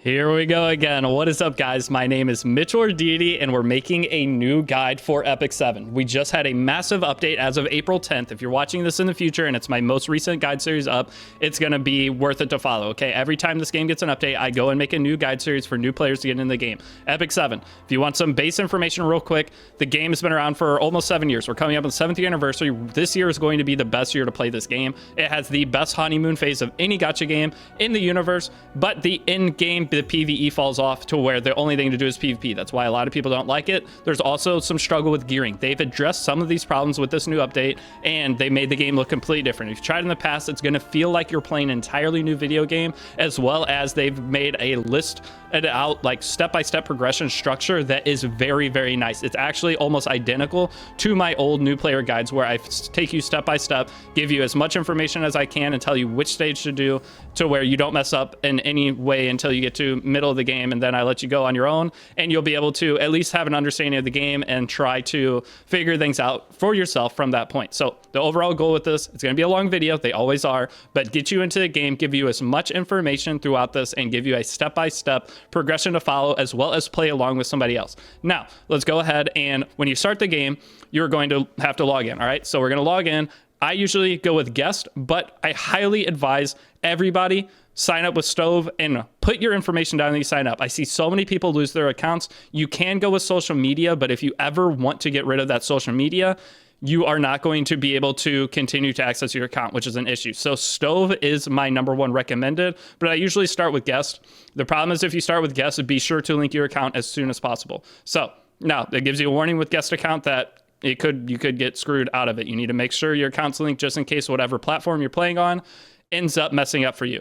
Here we go again. What is up, guys? My name is Mitchell or Deity, and we're making a new guide for Epic 7. We just had a massive update as of April 10th. If you're watching this in the future and it's my most recent guide series up, it's going to be worth it to follow, okay? Every time this game gets an update, I go and make a new guide series for new players to get in the game. Epic 7. If you want some base information real quick, the game has been around for almost 7 years. We're coming up on the 7th year anniversary. This year is going to be the best year to play this game. It has the best honeymoon phase of any gacha game in the universe, but the in-game, the PvE falls off to where the only thing to do is PvP. That's why a lot of people don't like it. There's also some struggle with gearing. They've addressed some of these problems with this new update, and they made the game look completely different. If you've tried in the past, it's going to feel like you're playing an entirely new video game, as well as they've made a list out, like step-by-step progression structure that is very, very nice. It's actually almost identical to my old new player guides, where I take you step by step, give you as much information as I can, and tell you which stage to do, to where you don't mess up in any way until you get to middle of the game, and then I let you go on your own, and you'll be able to at least have an understanding of the game and try to figure things out for yourself from that point. So the overall goal with this, it's going to be a long video, they always are, but get you into the game, give you as much information throughout this, and give you a step-by-step progression to follow, as well as play along with somebody else. Now let's go ahead, and when you start the game, you're going to have to log in. All right, so we're going to log in. I usually go with guest, but I highly advise everybody sign up with Stove and put your information down and you sign up. I see so many people lose their accounts. You can go with social media, but if you ever want to get rid of that social media, you are not going to be able to continue to access your account, which is an issue. So Stove is my #1 recommended, but I usually start with guest. The problem is if you start with guest, be sure to link your account as soon as possible. So now it gives you a warning with guest account that you could get screwed out of it. You need to make sure your account's linked just in case whatever platform you're playing on ends up messing up for you.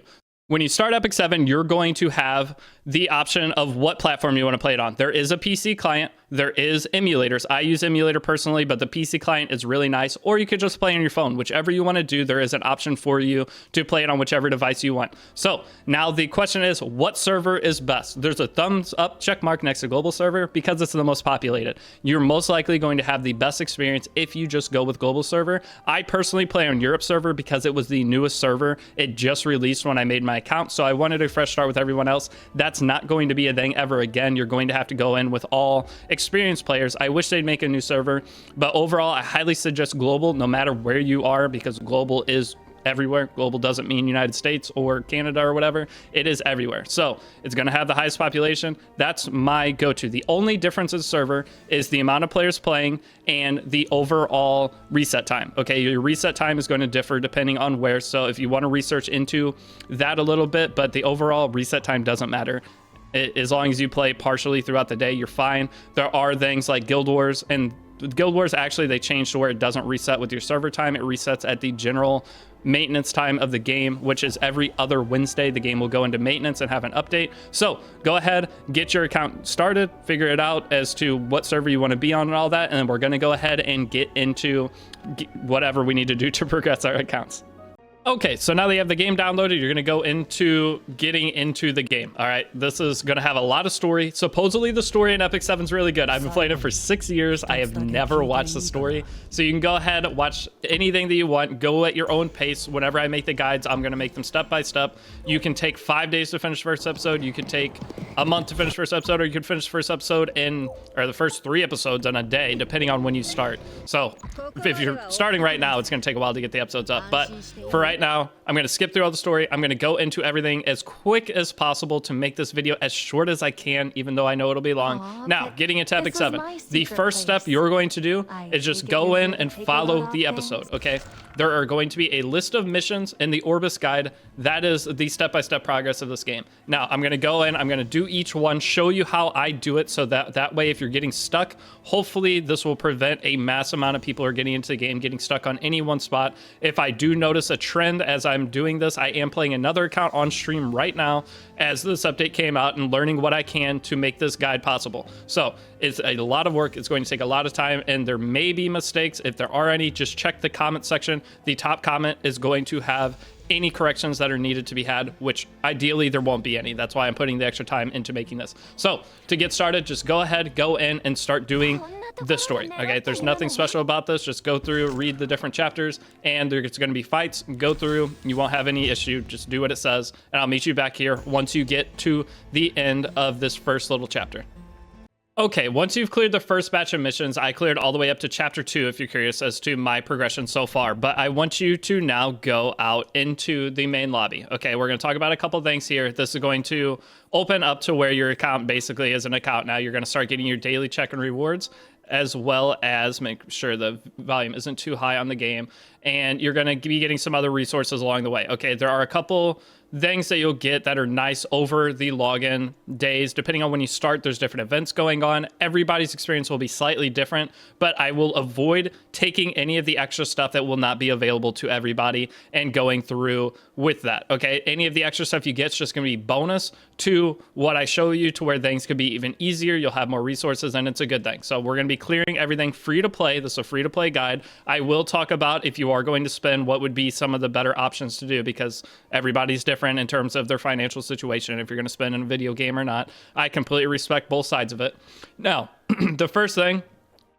When you start Epic 7, you're going to have the option of what platform you want to play it on. There is a PC client, there is emulators. I use emulator personally, but the PC client is really nice, or you could just play on your phone. Whichever you want to do, there is an option for you to play it on whichever device you want. So now the question is, what server is best? There's a thumbs up check mark next to global server because it's the most populated. You're most likely going to have the best experience if you just go with global server. I personally play on Europe server because it was the newest server. It just released when I made my account, so I wanted a fresh start with everyone else. That's not going to be a thing ever again. You're going to have to go in with all experienced players. I wish they'd make a new server, but overall I highly suggest global no matter where you are, because global is everywhere. Global doesn't mean United States or Canada or whatever. It is everywhere. So it's going to have the highest population. That's my go-to. The only difference in server is the amount of players playing and the overall reset time. Okay, your reset time is going to differ depending on where. So if you want to research into that a little bit, but the overall reset time doesn't matter. As long as you play partially throughout the day, you're fine. There are things like Guild Wars, and Guild Wars actually they changed to where it doesn't reset with your server time. It resets at the general maintenance time of the game, which is every other Wednesday. The game will go into maintenance and have an update. So go ahead, get your account started, figure it out as to what server you want to be on and all that, and then we're going to go ahead and get into whatever we need to do to progress our accounts. Okay, so now that you have the game downloaded, you're going to go into getting into the game. All right, this is going to have a lot of story. Supposedly the story in Epic 7 is really good. I've been playing it for 6 years. I have never watched the story. So you can go ahead, watch anything that you want. Go at your own pace. Whenever I make the guides, I'm going to make them step by step. You can take 5 days to finish the first episode. You can take a month to finish the first episode, or you can finish the first episode or the first 3 episodes in a day, depending on when you start. So if you're starting right now, it's going to take a while to get the episodes up. But for right now, I'm going to skip through all the story. I'm going to go into everything as quick as possible to make this video as short as I can, even though I know it'll be long. Now, getting into Epic 7, the first step you're going to do is just go in and follow the episode, okay? There are going to be a list of missions in the Orbis guide. That is the step-by-step progress of this game. Now, I'm going to go in, I'm going to do each one, show you how I do it, so that way if you're getting stuck, hopefully this will prevent a mass amount of people who are getting into the game getting stuck on any one spot. If I do notice a trend as I'm doing this, I am playing another account on stream right now as this update came out and learning what I can to make this guide possible. So it's a lot of work. It's going to take a lot of time, and there may be mistakes. If there are any, just check the comment section. The top comment is going to have any corrections that are needed to be had, which ideally there won't be any. That's why I'm putting the extra time into making this. So to get started, just go ahead, go in and start doing this story. Okay, there's nothing special about this. Just go through, read the different chapters, and there's going to be fights. Go through, you won't have any issue. Just do what it says, and I'll meet you back here once you get to the end of this first little chapter. Okay, once you've cleared the first batch of missions, I cleared all the way up to chapter 2 if you're curious as to my progression so far, but I want you to now go out into the main lobby. Okay, we're going to talk about a couple things here. This is going to open up to where your account basically is an account now. You're going to start getting your daily check-in rewards, as well as make sure the volume isn't too high on the game, and you're going to be getting some other resources along the way. Okay, there are a couple things that you'll get that are nice over the login days. Depending on when you start, there's different events going on. Everybody's experience will be slightly different, but I will avoid taking any of the extra stuff that will not be available to everybody and going through with that. Okay, any of the extra stuff you get is just going to be bonus to what I show you, to where things could be even easier. You'll have more resources, and it's a good thing. So we're going to be clearing everything free to play. This is a free to play guide. I will talk about, if you are going to spend, what would be some of the better options to do, because everybody's different in terms of their financial situation, if you're going to spend in a video game or not. I completely respect both sides of it. Now, the first thing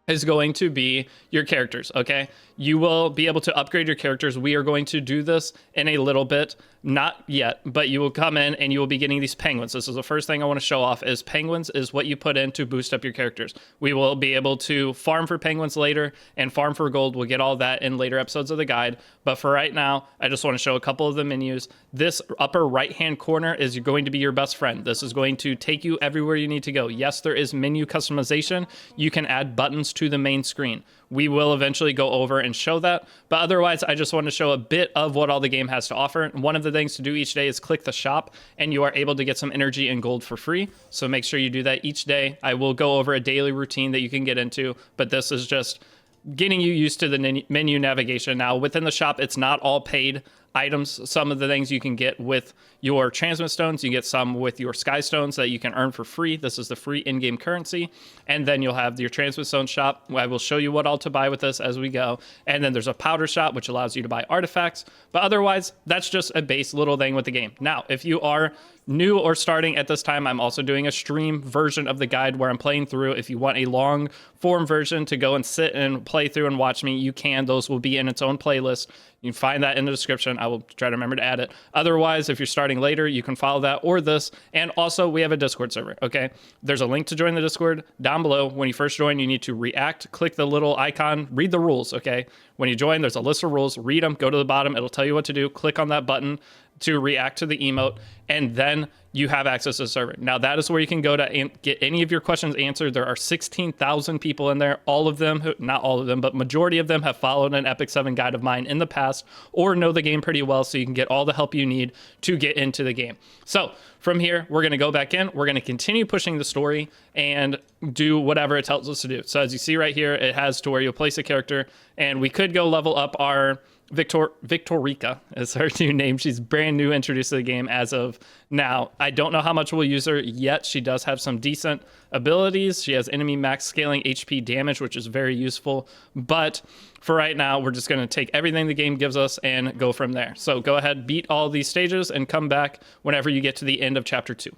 is going to be your characters. Okay, you will be able to upgrade your characters. We are going to do this in a little bit, not yet, but you will come in and you will be getting these penguins. This is the first thing I want to show off, is penguins is what you put in to boost up your characters. We will be able to farm for penguins later and farm for gold. We'll get all that in later episodes of the guide, but for right now, I just want to show a couple of the menus. This upper right hand corner is going to be your best friend. This is going to take you everywhere you need to go. Yes, there is menu customization. You can add buttons to the main screen. We will eventually go over and show that, but otherwise I just want to show a bit of what all the game has to offer. One of the things to do each day is click the shop, and you are able to get some energy and gold for free, so make sure you do that each day. I will go over a daily routine that you can get into, but this is just getting you used to the menu navigation. Now within the shop, it's not all paid items. Some of the things you can get with your transmit stones, you get some with your sky stones that you can earn for free. This is the free in-game currency. And then you'll have your transmit stone shop. I will show you what all to buy with this as we go. And then there's a powder shop, which allows you to buy artifacts. But otherwise, that's just a base little thing with the game. Now, if you are new or starting at this time, I'm also doing a stream version of the guide where I'm playing through. If you want a long form version to go and sit and play through and watch me, you can. Those will be in its own playlist. You can find that in the description. I will try to remember to add it. Otherwise, if you're starting later, you can follow that or this. And also, we have a Discord server, okay? There's a link to join the Discord down below. When you first join, you need to react, click the little icon, read the rules, okay? When you join, there's a list of rules. Read them, go to the bottom. It'll tell you what to do. Click on that button to react to the emote, and then you have access to the server. Now, that is where you can go to get any of your questions answered. There are 16,000 people in there. All of them, not all of them, but majority of them have followed an Epic 7 guide of mine in the past or know the game pretty well, so you can get all the help you need to get into the game. So from here, we're going to go back in. We're going to continue pushing the story and do whatever it tells us to do. So as you see right here, it has to where you'll place a character, and we could go level up our Victorica is her new name. She's brand new, introduced to the game as of now. I don't know how much we'll use her yet. She does have some decent abilities. She has enemy max scaling HP damage, which is very useful. But for right now, we're just going to take everything the game gives us and go from there. So go ahead, beat all these stages, and come back whenever you get to the end of chapter 2.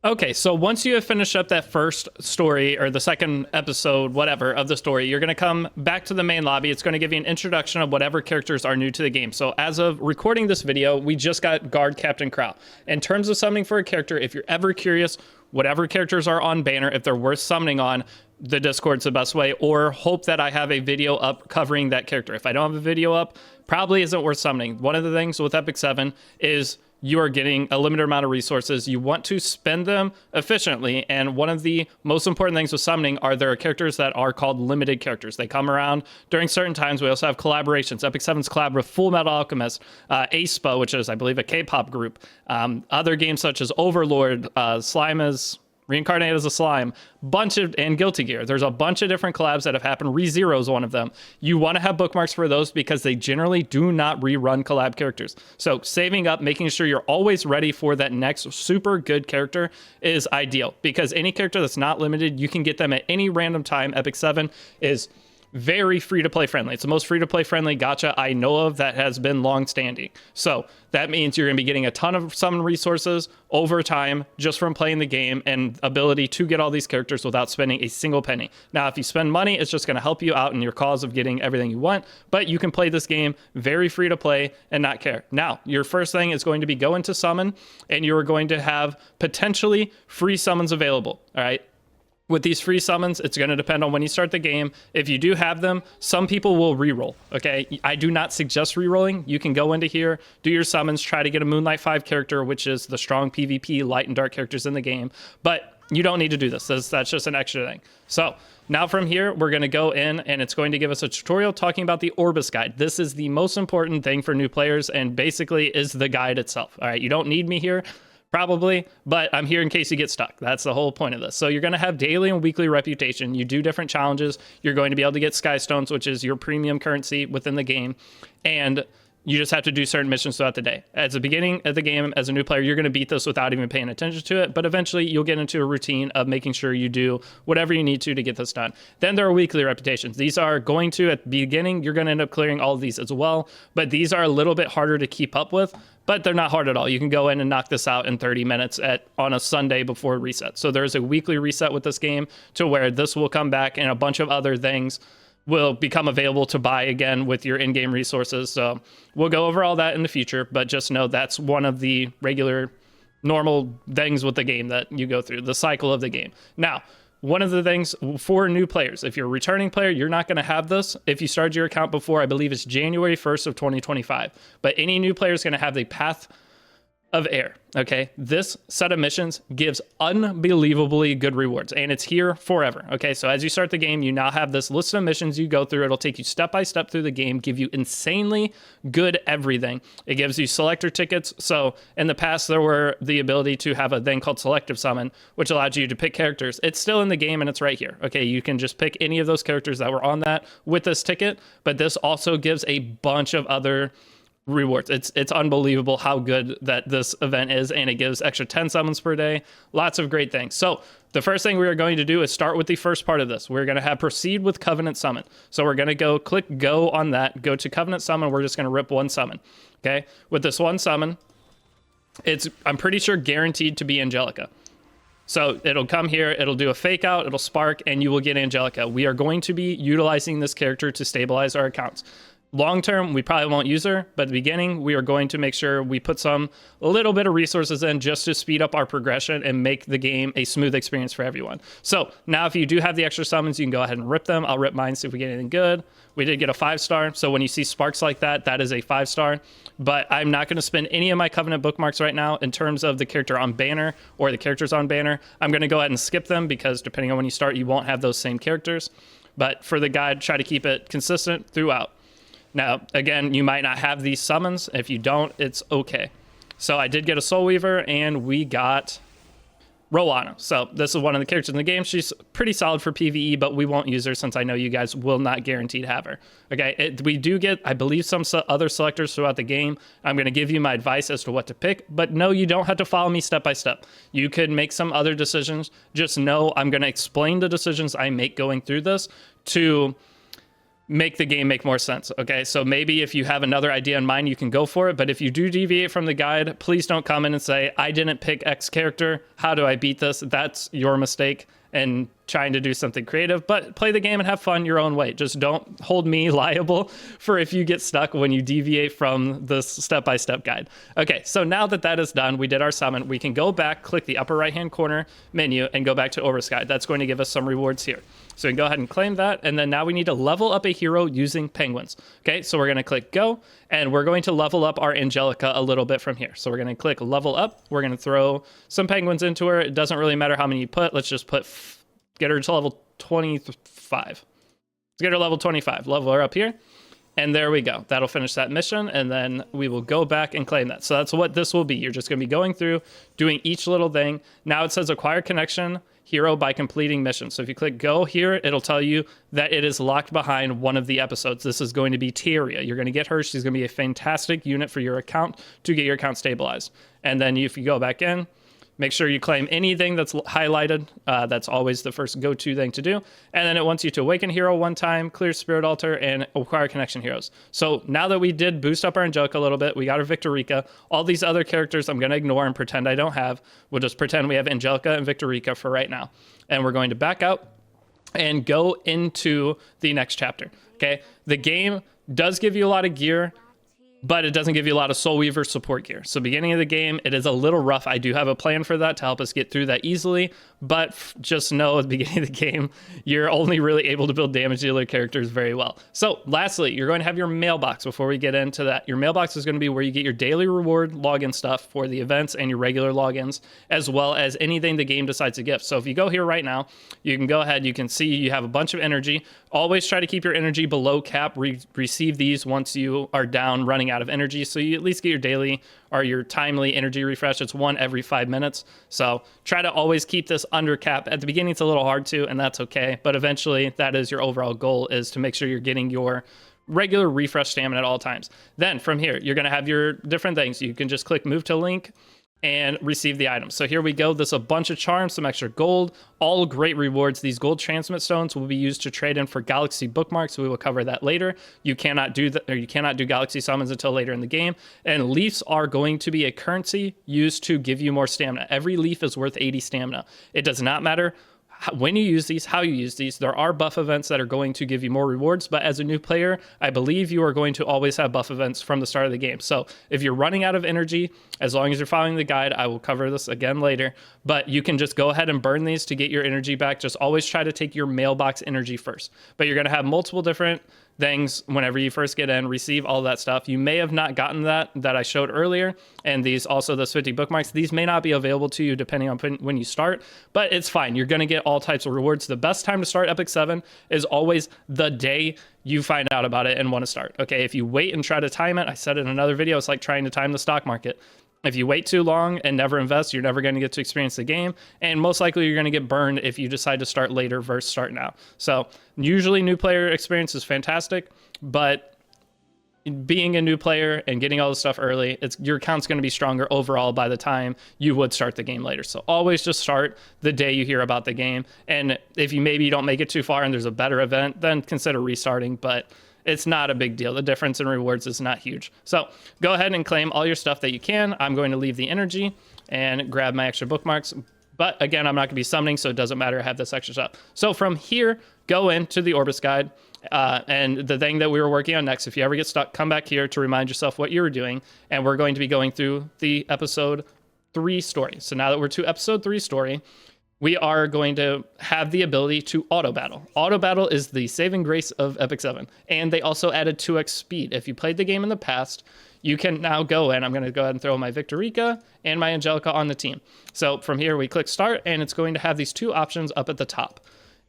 Okay, so once you have finished up that first story, or the second episode, whatever, of the story, you're going to come back to the main lobby. It's going to give you an introduction of whatever characters are new to the game. So as of recording this video, we just got Guard Captain Crow. In terms of summoning for a character, if you're ever curious, whatever characters are on banner, if they're worth summoning on, the Discord's the best way, or hope that I have a video up covering that character. If I don't have a video up, probably isn't worth summoning. One of the things with Epic 7 is you are getting a limited amount of resources. You want to spend them efficiently, and one of the most important things with summoning are there are characters that are called limited characters. They come around during certain times. We also have collaborations. Epic 7's collab with Full Metal Alchemist, aespa, which is, I believe, a K-pop group. Other games such as Overlord, Slime is reincarnated as a slime, and Guilty Gear. There's a bunch of different collabs that have happened. ReZero is one of them. You want to have bookmarks for those because they generally do not rerun collab characters. So saving up, making sure you're always ready for that next super good character is ideal, because any character that's not limited, you can get them at any random time. Epic 7 is very free to play friendly. It's the most free to play friendly gacha I know of that has been long standing. So that means you're going to be getting a ton of summon resources over time just from playing the game, and ability to get all these characters without spending a single penny. Now, if you spend money, it's just going to help you out in your cause of getting everything you want, but you can play this game very free to play and not care. Now, your first thing is going to be go into summon, and you're going to have potentially free summons available. All right. With these free summons, it's going to depend on when you start the game. If you do have them, some people will reroll, okay? I do not suggest rerolling. You can go into here, do your summons, try to get a Moonlight 5 character, which is the strong PvP light and dark characters in the game, but you don't need to do this. That's just an extra thing. So now from here, we're going to go in, and it's going to give us a tutorial talking about the Orbis guide. This is the most important thing for new players, and basically is the guide itself, all right? You don't need me here. Probably, but I'm here in case you get stuck. That's the whole point of this. So you're going to have daily and weekly reputation. You do different challenges. You're going to be able to get Sky Stones, which is your premium currency within the game. And you just have to do certain missions throughout the day. At the beginning of the game, as a new player, you're going to beat this without even paying attention to it. But eventually, you'll get into a routine of making sure you do whatever you need to get this done. Then there are weekly reputations. These are going to, at the beginning, you're going to end up clearing all of these as well. But these are a little bit harder to keep up with. But they're not hard at all. You can go in and knock this out in 30 minutes on a Sunday before reset. So there's a weekly reset with this game to where this will come back, and a bunch of other things will become available to buy again with your in-game resources. So we'll go over all that in the future, but just know that's one of the regular normal things with the game that you go through, the cycle of the game. Now, one of the things for new players, if you're a returning player, you're not going to have this. If you started your account before, I believe it's January 1st of 2025. But any new player is going to have the Path of Air, okay? This set of missions gives unbelievably good rewards, and it's here forever, okay? So as you start the game, you now have this list of missions you go through. It'll take you step by step through the game, give you insanely good everything. It gives you selector tickets. So in the past, there were the ability to have a thing called selective summon, which allowed you to pick characters. It's still in the game, and it's right here, okay? You can just pick any of those characters that were on that with this ticket, but this also gives a bunch of other rewards. It's unbelievable how good that this event is, and it gives extra 10 summons per day. Lots of great things. So the first thing we are going to do is start with the first part of this. We're going to have proceed with Covenant Summon. So we're going to go click go on that, go to Covenant Summon. We're just going to rip one summon. Okay. With this one summon, I'm pretty sure guaranteed to be Angelica. So it'll come here, it'll do a fake out, it'll spark, and you will get Angelica. We are going to be utilizing this character to stabilize our accounts. Long term, we probably won't use her, but at the beginning, we are going to make sure we put a little bit of resources in just to speed up our progression and make the game a smooth experience for everyone. So now if you do have the extra summons, you can go ahead and rip them. I'll rip mine, see if we get anything good. We did get a 5-star, so when you see sparks like that, that is a 5-star. But I'm not going to spend any of my Covenant bookmarks right now in terms of the character on banner or the characters on banner. I'm going to go ahead and skip them because depending on when you start, you won't have those same characters. But for the guide, try to keep it consistent throughout. Now, again, you might not have these summons. If you don't, it's okay. So I did get a Soul Weaver, and we got Rowana. So this is one of the characters in the game. She's pretty solid for PvE, but we won't use her since I know you guys will not guarantee to have her. Okay, we do get, I believe, some other selectors throughout the game. I'm going to give you my advice as to what to pick, but no, you don't have to follow me step by step. You could make some other decisions. Just know I'm going to explain the decisions I make going through this to make the game make more sense. Okay, so maybe if you have another idea in mind, you can go for it. But if you do deviate from the guide, please don't come in and say, I didn't pick X character. How do I beat this? That's your mistake and trying to do something creative, but play the game and have fun your own way. Just don't hold me liable for if you get stuck when you deviate from this step-by-step guide. Okay, so now that that is done, we did our summon. We can go back, click the upper right-hand corner menu, and go back to Orbis guide. That's going to give us some rewards here. So we can go ahead and claim that, and then now we need to level up a hero using penguins. Okay, so we're going to click go, and we're going to level up our Angelica a little bit from here. So we're going to click level up. We're going to throw some penguins into her. It doesn't really matter how many you put. Let's just put get her to level 25. Let's get her level 25. Level her up here. And there we go. That'll finish that mission. And then we will go back and claim that. So that's what this will be. You're just going to be going through, doing each little thing. Now it says acquire connection hero by completing mission. So if you click go here, it'll tell you that it is locked behind one of the episodes. This is going to be Tieria. You're going to get her. She's going to be a fantastic unit for your account to get your account stabilized. And then if you go back in, Make sure you claim anything that's highlighted. That's always the first go-to thing to do. And then it wants you to awaken hero 1 time, clear spirit altar, and acquire connection heroes. So now that we did boost up our Angelica a little bit, we got our Victorica. All these other characters I'm going to ignore and pretend I don't have. We'll just pretend we have Angelica and Victorica for right now. And we're going to back out and go into the next chapter. Okay, the game does give you a lot of gear, but it doesn't give you a lot of Soul Weaver support gear. So beginning of the game, it is a little rough. I do have a plan for that to help us get through that easily, but just know at the beginning of the game, you're only really able to build damage dealer characters very well. So lastly, you're going to have your mailbox before we get into that. Your mailbox is going to be where you get your daily reward login stuff for the events and your regular logins, as well as anything the game decides to give. So if you go here right now, you can go ahead, you can see you have a bunch of energy. Always try to keep your energy below cap. Receive these once you are down running out of energy, so you at least get your daily or your timely energy refresh. It's 1 every 5 minutes, so try to always keep this under cap. At the beginning it's a little hard to, and that's okay, but eventually that is your overall goal, is to make sure you're getting your regular refresh stamina at all times. Then from here you're going to have your different things. You can just click move to link and receive the items. So here we go. There's a bunch of charms, some extra gold, all great rewards. These gold transmit stones will be used to trade in for galaxy bookmarks. We will cover that later. You cannot do that, or you cannot do galaxy summons until later in the game. And leafs are going to be a currency used to give you more stamina. Every leaf is worth 80 stamina. It does not matter when you use these, how you use these. There are buff events that are going to give you more rewards, but as a new player, I believe you are going to always have buff events from the start of the game. So if you're running out of energy, as long as you're following the guide, I will cover this again later, but you can just go ahead and burn these to get your energy back. Just always try to take your mailbox energy first, but you're going to have multiple different things whenever you first get in, receive all that stuff. You may have not gotten that I showed earlier, and these also, those 50 bookmarks, these may not be available to you depending on when you start, but it's fine. You're going to get all types of rewards. The best time to start Epic 7 is always the day you find out about it and want to start. Okay, if you wait and try to time it, I said in another video, it's like trying to time the stock market. If you wait too long and never invest, you're never going to get to experience the game, and most likely you're going to get burned if you decide to start later versus start now. So usually new player experience is fantastic, but being a new player and getting all this stuff early, your account's going to be stronger overall by the time you would start the game later. So always just start the day you hear about the game, and if you don't make it too far and there's a better event, then consider restarting, but it's not a big deal. The difference in rewards is not huge. So go ahead and claim all your stuff that you can. I'm going to leave the energy and grab my extra bookmarks. But again, I'm not going to be summoning, so it doesn't matter. I have this extra stuff. So from here, go into the Orbis guide. And the thing that we were working on next, if you ever get stuck, come back here to remind yourself what you were doing. And we're going to be going through the episode 3 story. So now that we're to episode 3 story, we are going to have the ability to auto battle. Auto battle is the saving grace of Epic 7. And they also added 2x speed. If you played the game in the past, you can now go in. I'm going to go ahead and throw my Victorica and my Angelica on the team. So from here, we click start, and it's going to have these 2 options up at the top.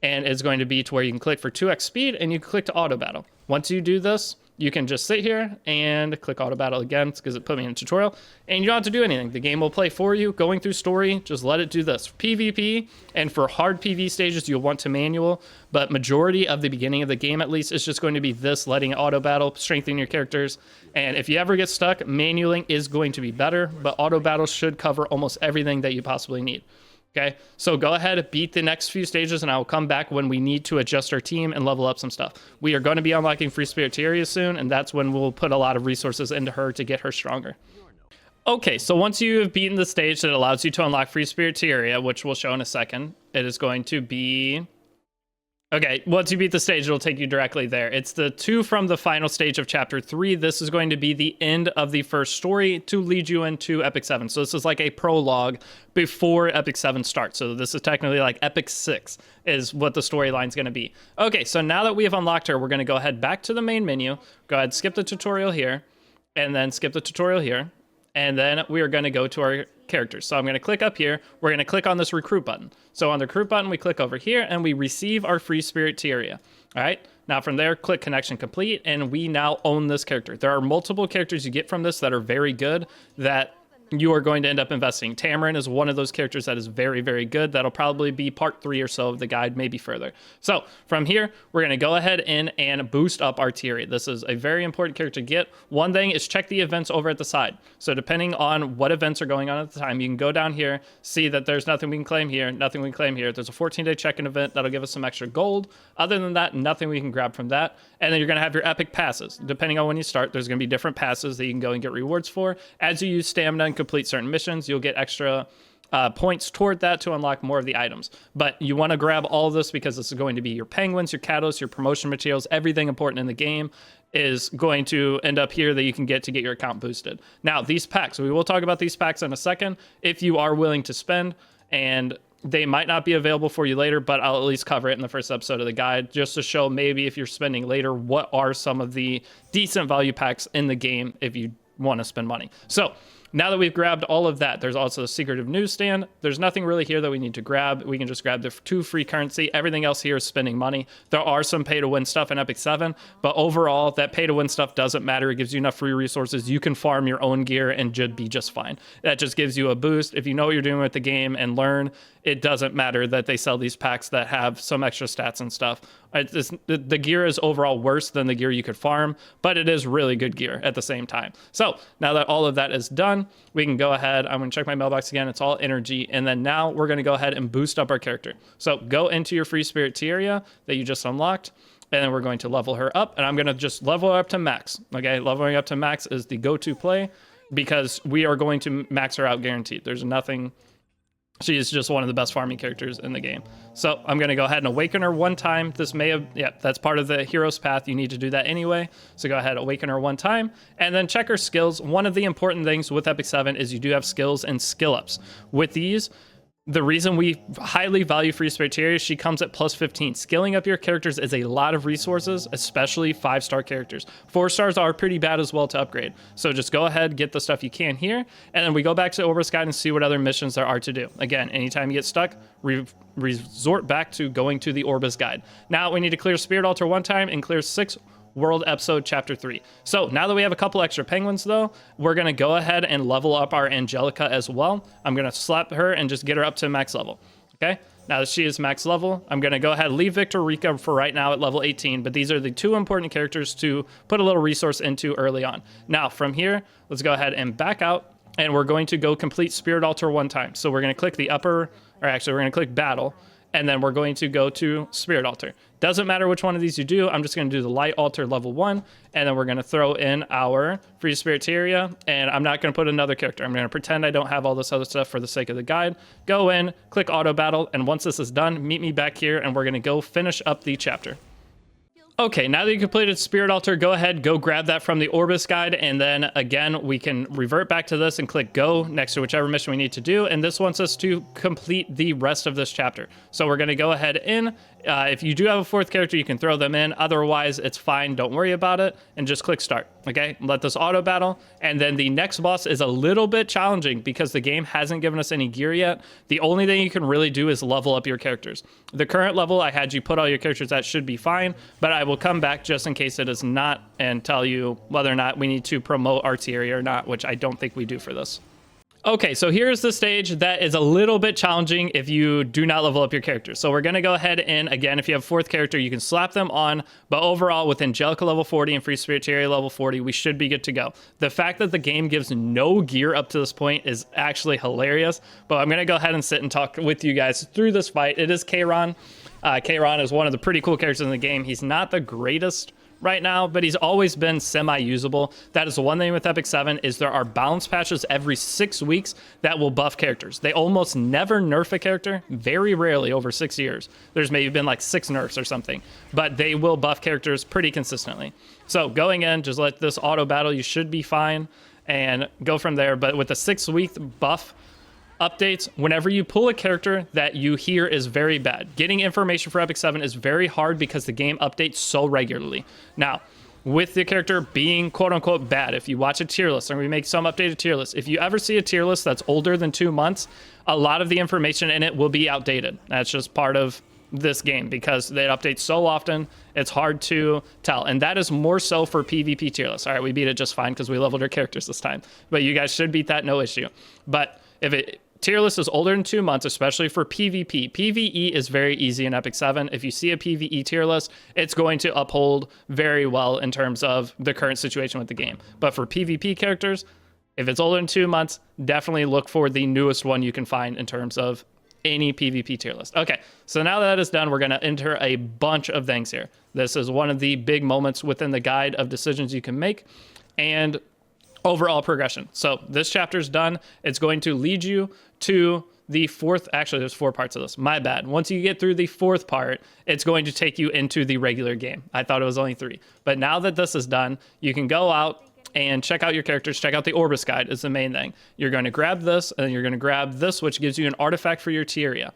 And it's going to be to where you can click for 2x speed, and you can click to auto battle. Once you do this, you can just sit here and click auto battle again, because it put me in a tutorial, and you don't have to do anything. The game will play for you. Going through story, just let it do this. PvP, and for hard PvP stages, you'll want to manual, but majority of the beginning of the game, at least, is just going to be this, letting it auto battle, strengthening your characters. And if you ever get stuck, manualing is going to be better, but auto battle should cover almost everything that you possibly need. Okay, so go ahead, beat the next few stages, and I will come back when we need to adjust our team and level up some stuff. We are going to be unlocking Free Spirit Tieria soon, and that's when we'll put a lot of resources into her to get her stronger. Okay, so once you have beaten the stage that allows you to unlock Free Spirit Tieria, which we'll show in a second, it is going to be... Okay, once you beat the stage, it'll take you directly there. It's the 2 from the final stage of Chapter 3. This is going to be the end of the first story to lead you into Epic 7. So this is like a prologue before Epic 7 starts. So this is technically like Epic 6 is what the storyline's going to be. Okay, so now that we have unlocked her, we're going to go ahead back to the main menu. Go ahead, skip the tutorial here, and then skip the tutorial here. And then we are going to go to our characters. So I'm going to click up here. We're going to click on this recruit button. So on the recruit button, we click over here and we receive our Free Spirit Tieria. All right. Now from there, click connection complete, and we now own this character. There are multiple characters you get from this that are very good that you are going to end up investing. Tamarin is one of those characters that is very, very good. That'll probably be part 3 or so of the guide, maybe further. So from here, we're going to go ahead in and boost up our Tieria. This is a very important character to get. One thing is check the events over at the side. So depending on what events are going on at the time, you can go down here, see that there's nothing we can claim here, nothing we can claim here. There's a 14-day check-in event that'll give us some extra gold. Other than that, nothing we can grab from that. And then you're going to have your epic passes. Depending on when you start, there's going to be different passes that you can go and get rewards for. As you use stamina and complete certain missions, you'll get extra points toward that to unlock more of the items. But you want to grab all of this because this is going to be your penguins, your catalysts, your promotion materials, everything important in the game is going to end up here that you can get to get your account boosted. Now, these packs, we will talk about these packs in a second if you are willing to spend, and they might not be available for you later, but I'll at least cover it in the first episode of the guide just to show maybe if you're spending later, what are some of the decent value packs in the game if you want to spend money. So now that we've grabbed all of that, there's also a secretive newsstand. There's nothing really here that we need to grab. We can just grab the 2 free currency. Everything else here is spending money. There are some pay to win stuff in Epic 7, but overall, that pay to win stuff doesn't matter. It gives you enough free resources. You can farm your own gear and be just fine. That just gives you a boost. If you know what you're doing with the game and learn, it doesn't matter that they sell these packs that have some extra stats and stuff. The gear is overall worse than the gear you could farm, but it is really good gear at the same time. So now that all of that is done, we can go ahead. I'm going to check my mailbox again. It's all energy. And then now we're going to go ahead and boost up our character. So go into your free spirit Tieria that you just unlocked, and then we're going to level her up. And I'm going to just level her up to max. Okay, leveling up to max is the go-to play because we are going to max her out guaranteed. There's nothing... She is just one of the best farming characters in the game. So I'm going to go ahead and awaken her 1 time. This may have, that's part of the hero's path. You need to do that anyway. So go ahead, awaken her 1 time, and then check her skills. One of the important things with Epic 7 is you do have skills and skill ups. With these, the reason we highly value free spirit Tieria, she comes at plus 15. Skilling up your characters is a lot of resources, especially 5-star characters. 4 stars are pretty bad as well to upgrade. So just go ahead, get the stuff you can here, and then we go back to Orbis guide and see what other missions there are to do. Again, anytime you get stuck, resort back to going to the Orbis guide. Now we need to clear Spirit Altar 1 time and clear 6 World Episode Chapter 3. So now that we have a couple extra penguins though, we're going to go ahead and level up our Angelica as well. I'm going to slap her and just get her up to max level. Okay, now that she is max level, I'm going to go ahead and leave Victorica for right now at level 18, but these are the 2 important characters to put a little resource into early on. Now from here, let's go ahead and back out, and we're going to go complete Spirit Altar 1 time. So we're going to click the upper, or actually we're going to click battle, and then we're going to go to Spirit Altar. Doesn't matter which one of these you do. I'm just going to do the Light Altar level 1, and then we're going to throw in our Free Spirit Tieria, and I'm not going to put another character. I'm going to pretend I don't have all this other stuff for the sake of the guide. Go in, click Auto Battle, and once this is done, meet me back here, and we're going to go finish up the chapter. Okay, now that you completed Spirit Altar, go ahead, go grab that from the Orbis guide, and then again, we can revert back to this and click go next to whichever mission we need to do, and this wants us to complete the rest of this chapter. So we're going to go ahead in. If you do have a 4th character, you can throw them in. Otherwise, it's fine. Don't worry about it, and just click start. Okay, let this auto battle, and then the next boss is a little bit challenging because the game hasn't given us any gear yet. The only thing you can really do is level up your characters. The current level I had you put all your characters at should be fine, but I will come back just in case it is not and tell you whether or not we need to promote our Tieria or not, which I don't think we do for this. Okay, so here's the stage that is a little bit challenging if you do not level up your characters. So we're going to go ahead and, again, if you have 4th character, you can slap them on. But overall, with Angelica level 40 and Free Spirit Tieria level 40, we should be good to go. The fact that the game gives no gear up to this point is actually hilarious. But I'm going to go ahead and sit and talk with you guys through this fight. It is Kayron. Kayron is one of the pretty cool characters in the game. He's not the greatest right now, but he's always been semi-usable. That is the one thing with Epic 7 is there are balance patches every 6 weeks that will buff characters. They almost never nerf a character, very rarely over 6 years. There's maybe been like 6 nerfs or something, but they will buff characters pretty consistently. So going in, just let this auto battle, you should be fine, and go from there. But with the 6-week buff updates, whenever you pull a character that you hear is very bad, getting information for Epic 7 is very hard because the game updates so regularly. Now, with the character being quote-unquote bad, if you watch a tier list, and we make some updated tier lists, if you ever see a tier list that's older than 2 months, a lot of the information in it will be outdated. That's just part of this game because it updates so often, it's hard to tell. And that is more so for PvP tier list. All right, we beat it just fine because we leveled our characters this time. But you guys should beat that, no issue. But if it tier list is older than 2 months, especially for PvP. PvE is very easy in Epic 7. If you see a PvE tier list, it's going to uphold very well in terms of the current situation with the game. But for PvP characters, if it's older than 2 months, definitely look for the newest one you can find in terms of any PvP tier list. Okay, so now that is done, we're going to enter a bunch of things here. This is one of the big moments within the guide of decisions you can make and overall progression. So this chapter is done. It's going to lead you to the fourth, actually there's 4 parts of this, my bad. Once you get through the 4th part, it's going to take you into the regular game. I thought it was only 3. But now that this is done, you can go out and check out your characters. Check out the Orbis guide is the main thing. You're going to grab this, and you're going to grab this, which gives you an artifact for your Tieria.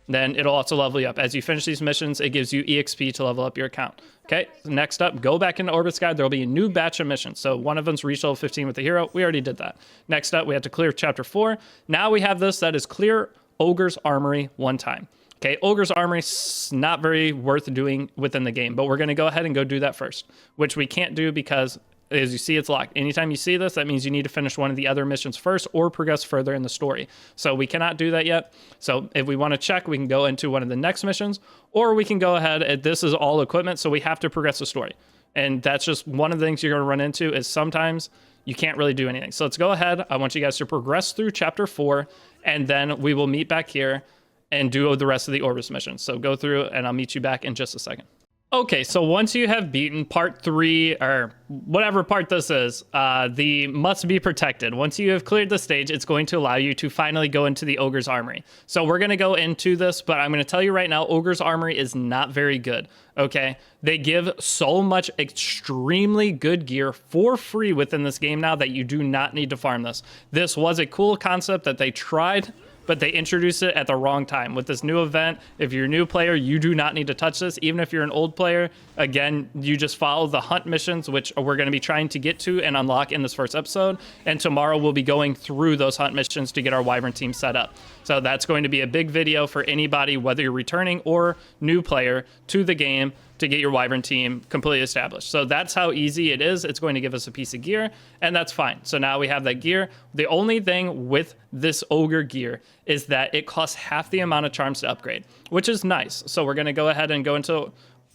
Then it'll also level you up. As you finish these missions, it gives you EXP to level up your account. Okay, next up, go back into Orbis guide. There'll be a new batch of missions. So one of them's reach level 15 with the hero. We already did that. Next up, we have to clear chapter 4. Now we have this, that is clear Ogre's Armory 1 time. Okay, Ogre's Armory is not very worth doing within the game, but we're going to go ahead and go do that first, which we can't do because as you see, it's locked. Anytime you see this, that means you need to finish one of the other missions first or progress further in the story. So we cannot do that yet. So if we want to check, we can go into one of the next missions, or we can go ahead and this is all equipment. So we have to progress the story. And that's just one of the things you're going to run into is sometimes you can't really do anything. So let's go ahead. I want you guys to progress through chapter 4, and then we will meet back here and do the rest of the Orbis missions. So go through and I'll meet you back in just a second. Okay, so once you have beaten part 3, or whatever part this is, the must be protected. Once you have cleared the stage, it's going to allow you to finally go into the Ogre's Armory. So we're going to go into this, but I'm going to tell you right now, Ogre's Armory is not very good, okay? They give so much extremely good gear for free within this game now that you do not need to farm this. This was a cool concept that they tried, but they introduced it at the wrong time. With this new event, if you're a new player, you do not need to touch this. Even if you're an old player, again, you just follow the hunt missions, which we're going to be trying to get to and unlock in this first episode. And tomorrow we'll be going through those hunt missions to get our Wyvern team set up. So that's going to be a big video for anybody, whether you're returning or new player to the game, to get your Wyvern team completely established. So that's how easy it is. It's going to give us a piece of gear, and that's fine. So now we have that gear. The only thing with this Ogre gear is that it costs half the amount of charms to upgrade, which is nice. So we're going to go ahead and go into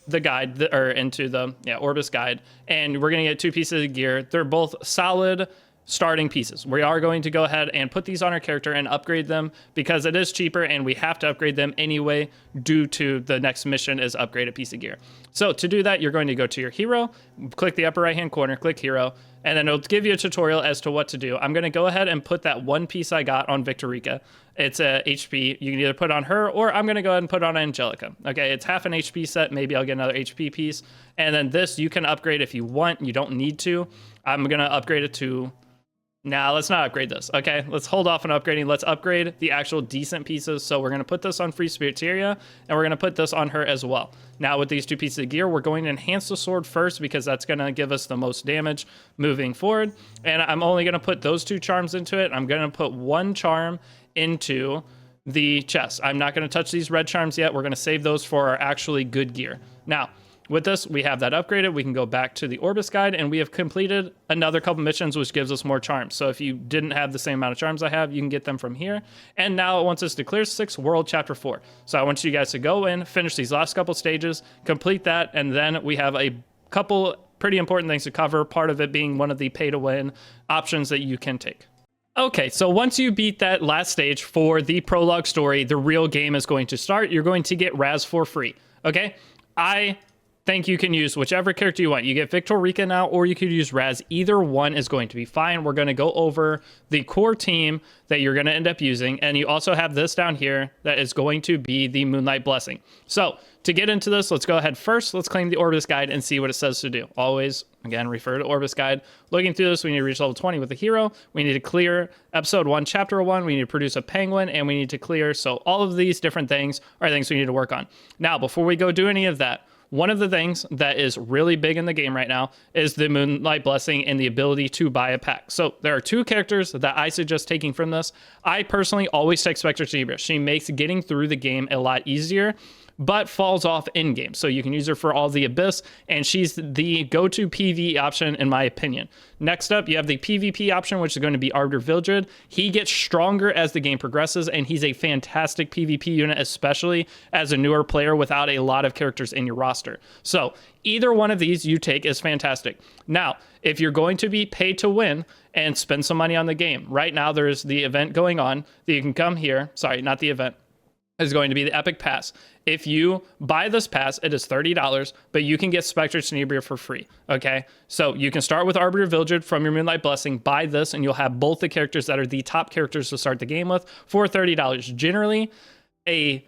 the guide, or into the Orbis guide, and we're going to get 2 pieces of gear. They're both solid starting pieces. We are going to go ahead and put these on our character and upgrade them because it is cheaper and we have to upgrade them anyway due to the next mission is upgrade a piece of gear. So to do that, you're going to go to your hero, click the upper right hand corner, click hero, and then it'll give you a tutorial as to what to do. I'm going to go ahead and put that 1 piece I got on Victorica. It's a HP. You can either put on her or I'm going to go ahead and put on Angelica. Okay, it's half an HP set. Maybe I'll get another HP piece. And then this you can upgrade if you want. You don't need to. I'm going to upgrade it to... Now, let's not upgrade this, okay? Let's hold off on upgrading. Let's upgrade the actual decent pieces. So we're going to put this on Free Spirit Tieria, and we're going to put this on her as well. Now, with these 2 pieces of gear, we're going to enhance the sword first because that's going to give us the most damage moving forward. And I'm only going to put those 2 charms into it. I'm going to put 1 charm into the chest. I'm not going to touch these red charms yet. We're going to save those for our actually good gear. Now, with this, we have that upgraded. We can go back to the Orbis guide, and we have completed another couple missions, which gives us more charms. So if you didn't have the same amount of charms I have, you can get them from here. And now it wants us to clear 6 World Chapter 4. So I want you guys to go in, finish these last couple stages, complete that, and then we have a couple pretty important things to cover, part of it being one of the pay-to-win options that you can take. Okay, so once you beat that last stage for the prologue story, the real game is going to start. You're going to get Raz for free, okay? I think you can use whichever character you want. You get Victorica now, or you could use Raz. Either one is going to be fine. We're going to go over the core team that you're going to end up using, and you also have this down here that is going to be the Moonlight Blessing. So to get into this, let's go ahead first. Let's claim the Orbis guide and see what it says to do. Always, again, refer to Orbis guide. Looking through this, we need to reach level 20 with the hero. We need to clear episode 1, chapter 1. We need to produce a penguin, and we need to clear. So all of these different things are things we need to work on. Now, before we go do any of that, one of the things that is really big in the game right now is the Moonlight Blessing and the ability to buy a pack. So there are 2 characters that I suggest taking from this. I personally always take Spectre Zebra. She makes getting through the game a lot easier, but falls off in game. So you can use her for all the Abyss, and she's the go-to PvE option in my opinion. Next up, you have the PvP option, which is going to be Arbiter Vildred. He gets stronger as the game progresses, and he's a fantastic PvP unit, especially as a newer player without a lot of characters in your roster. So either one of these you take is fantastic. Now, if you're going to be paid to win and spend some money on the game, right now there's the event going on that you can come here. Sorry, not the event. Is going to be the Epic Pass. If you buy this pass, it is $30, but you can get Spectre Tenebria for free, okay? So you can start with Arbiter Vildred from your Moonlight Blessing, buy this, and you'll have both the characters that are the top characters to start the game with for $30. Generally, a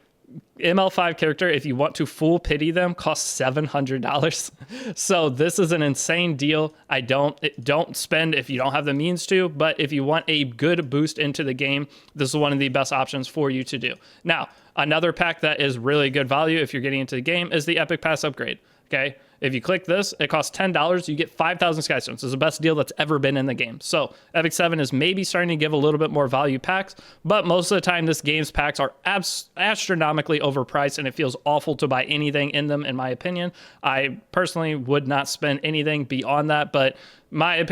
ML5 character, if you want to full pity them, costs $700. So this is an insane deal. Don't spend if you don't have the means to, but if you want a good boost into the game, this is one of the best options for you to do. Now, another pack that is really good value if you're getting into the game is the Epic Pass upgrade. Okay, if you click this, it costs $10. You get 5,000 Skystones. It's the best deal that's ever been in the game. So Epic 7 is maybe starting to give a little bit more value packs, but most of the time this game's packs are astronomically overpriced, and it feels awful to buy anything in them, in my opinion. I personally would not spend anything beyond that, but my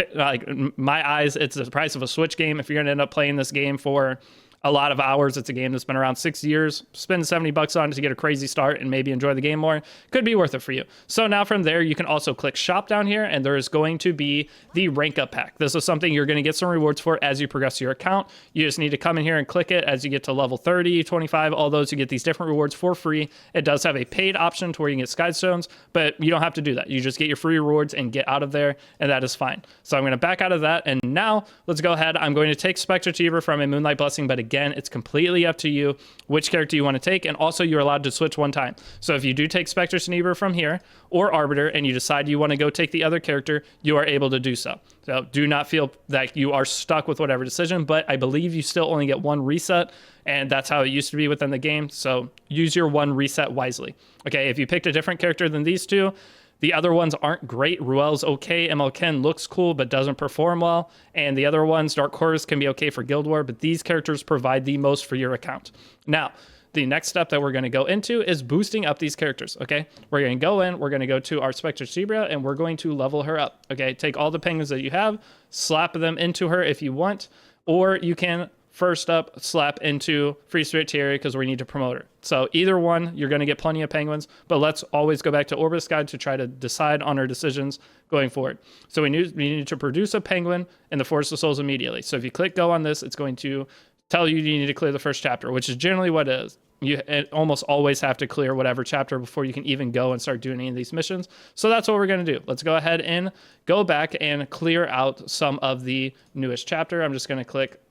eyes, it's the price of a Switch game. If you're going to end up playing this game for a lot of hours, it's a game that's been around 6 years. Spend $70 on it to get a crazy start and maybe enjoy the game more. Could be worth it for you. So now from there, you can also click shop down here, and there is going to be the rank up pack. This is something you're going to get some rewards for as you progress your account. You just need to come in here and click it. As you get to level 30, 25, all those, you get these different rewards for free. It does have a paid option to where you can get Skystones, but you don't have to do that. You just get your free rewards and get out of there, and that is fine. So I'm going to back out of that, and now let's go ahead. I'm going to take Spectre Tenebria from a Moonlight Blessing, but again, it's completely up to you which character you want to take, and also you're allowed to switch one time. So if you do take Spectre Tenebria from here or Arbiter and you decide you want to go take the other character, you are able to do so. So do not feel that you are stuck with whatever decision, but I believe you still only get one reset, and that's how it used to be within the game. So use your one reset wisely. Okay, if you picked a different character than these two, the other ones aren't great. Ruel's okay. ML Ken looks cool, but doesn't perform well. And the other ones, Dark Horse, can be okay for Guild War, but these characters provide the most for your account. Now, the next step that we're going to go into is boosting up these characters, okay? We're going to go in, we're going to go to our Spectre Tenebria, and we're going to level her up, okay? Take all the penguins that you have, slap them into her if you want, or you can first up slap into Free Spirit Tieria because we need to promote her. So either one, you're going to get plenty of penguins, but let's always go back to Orbis Guide to try to decide on our decisions going forward. So we need to produce a penguin in the Forest of Souls immediately. So if you click go on this, it's going to tell you need to clear the first chapter, which is generally what it is. You almost always have to clear whatever chapter before you can even go and start doing any of these missions. So that's what we're going to do. Let's go ahead and go back and clear out some of the newest chapter. I'm just going to click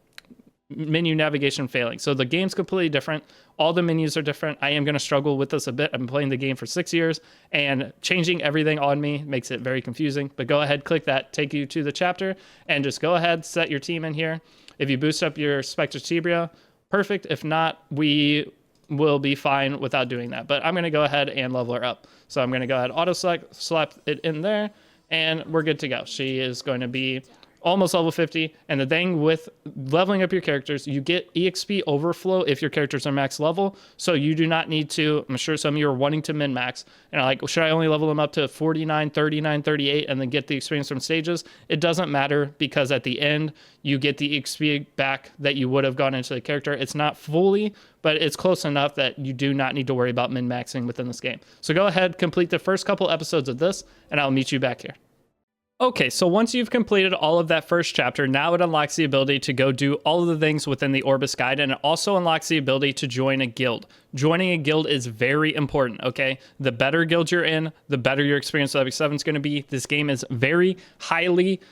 menu navigation failing. So the game's completely different. All the menus are different. I am going to struggle with this a bit. I've been playing the game for 6 years, and changing everything on me makes it very confusing. But go ahead, click that, take you to the chapter, and just go ahead, set your team in here. If you boost up your Spectre Tenebria, perfect. If not, we will be fine without doing that. But I'm going to go ahead and level her up. So I'm going to go ahead, auto select, slap it in there, and we're good to go. She is going to be almost level 50. And the thing with leveling up your characters, you get EXP overflow if your characters are max level. So you do not need to, I'm sure some of you are wanting to min max and are like, well, should I only level them up to 49, 39, 38 and then get the experience from stages? It doesn't matter, because at the end you get the XP back that you would have gone into the character. It's not fully, but it's close enough that you do not need to worry about min maxing within this game. So go ahead, complete the first couple episodes of this, and I'll meet you back here. Okay, so once you've completed all of that first chapter, now it unlocks the ability to go do all of the things within the Orbis Guide, and it also unlocks the ability to join a guild. Joining a guild is very important, okay? The better guild you're in, the better your experience with Epic 7 is going to be. This game is very highly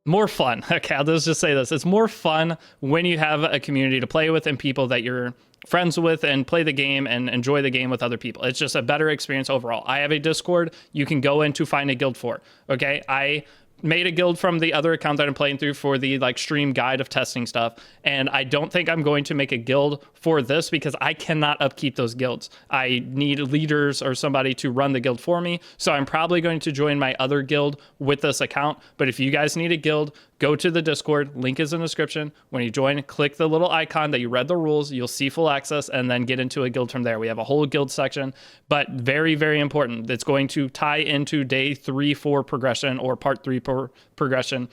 more fun. Okay, let's just say this. It's more fun when you have a community to play with and people that you're friends with and play the game and enjoy the game with other people. It's just a better experience overall. I have a Discord you can go in to find a guild for. Okay, I made a guild from the other account that I'm playing through for the like stream guide of testing stuff, and I don't think I'm going to make a guild for this because I cannot upkeep those guilds. I need leaders or somebody to run the guild for me, so I'm probably going to join my other guild with this account. But if you guys need a guild, go to the Discord, link is in the description. When you join, click the little icon that you read the rules, you'll see full access, and then get into a guild from there. We have a whole guild section, but very, very important. It's going to tie into day 3-4 progression or part 3 progression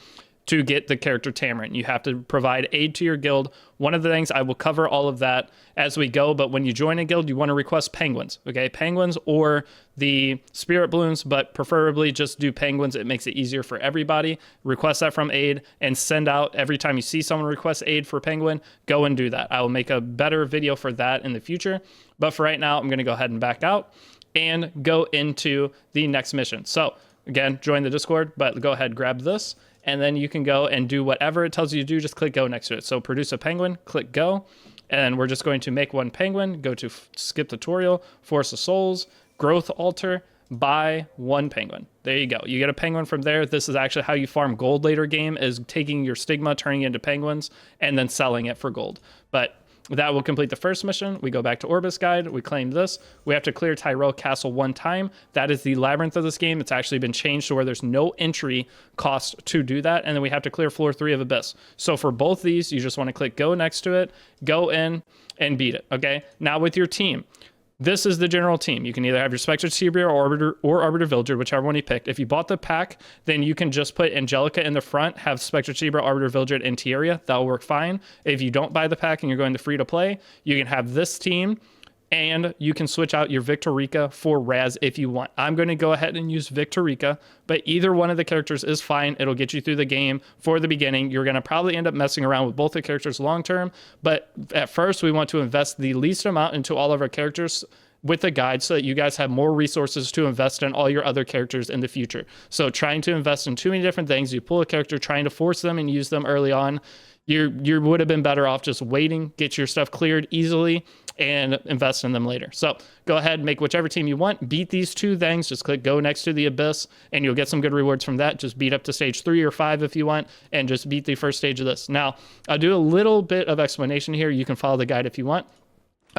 to get the character Tamarin. You have to provide aid to your guild. One of the things, I will cover all of that as we go, but when you join a guild, you want to request penguins, okay? Penguins or the spirit balloons, but preferably just do penguins. It makes it easier for everybody. Request that from aid and send out every time you see someone request aid for penguin, go and do that. I will make a better video for that in the future, but for right now, I'm going to go ahead and back out and go into the next mission. So again, join the Discord, but go ahead, grab this, and then you can go and do whatever it tells you to do. Just click go next to it. So produce a penguin, click go, and we're just going to make one penguin, go to skip tutorial, force of souls, growth altar, buy one penguin. There you go. You get a penguin from there. This is actually how you farm gold later game, is taking your stigma, turning it into penguins, and then selling it for gold. But that will complete the first mission. We go back to Orbis guide. We claim this. We have to clear Tyrell Castle one time. That is the labyrinth of this game. It's actually been changed to where there's no entry cost to do that. And then we have to clear floor 3 of Abyss. So for both these, you just want to click go next to it, go in and beat it. Okay. Now with your team, this is the general team. You can either have your Spectre Tieria or Arbiter Villager, whichever one you picked. If you bought the pack, then you can just put Angelica in the front, have Spectre Tieria, Arbiter Villager, and Tieria. That'll work fine. If you don't buy the pack and you're going to free to play, you can have this team, and you can switch out your Victorica for Raz if you want. I'm going to go ahead and use Victorica, but either one of the characters is fine. It'll get you through the game for the beginning. You're going to probably end up messing around with both the characters long term, but at first we want to invest the least amount into all of our characters with the guide so that you guys have more resources to invest in all your other characters in the future. So trying to invest in too many different things, you pull a character, trying to force them and use them early on, you would have been better off just waiting, get your stuff cleared easily, and invest in them later. So go ahead, make whichever team you want, beat these 2 things, just click go next to the Abyss, and you'll get some good rewards from that. Just beat up to stage 3 or 5 if you want, and just beat the first stage of this. Now, I'll do a little bit of explanation here. You can follow the guide if you want.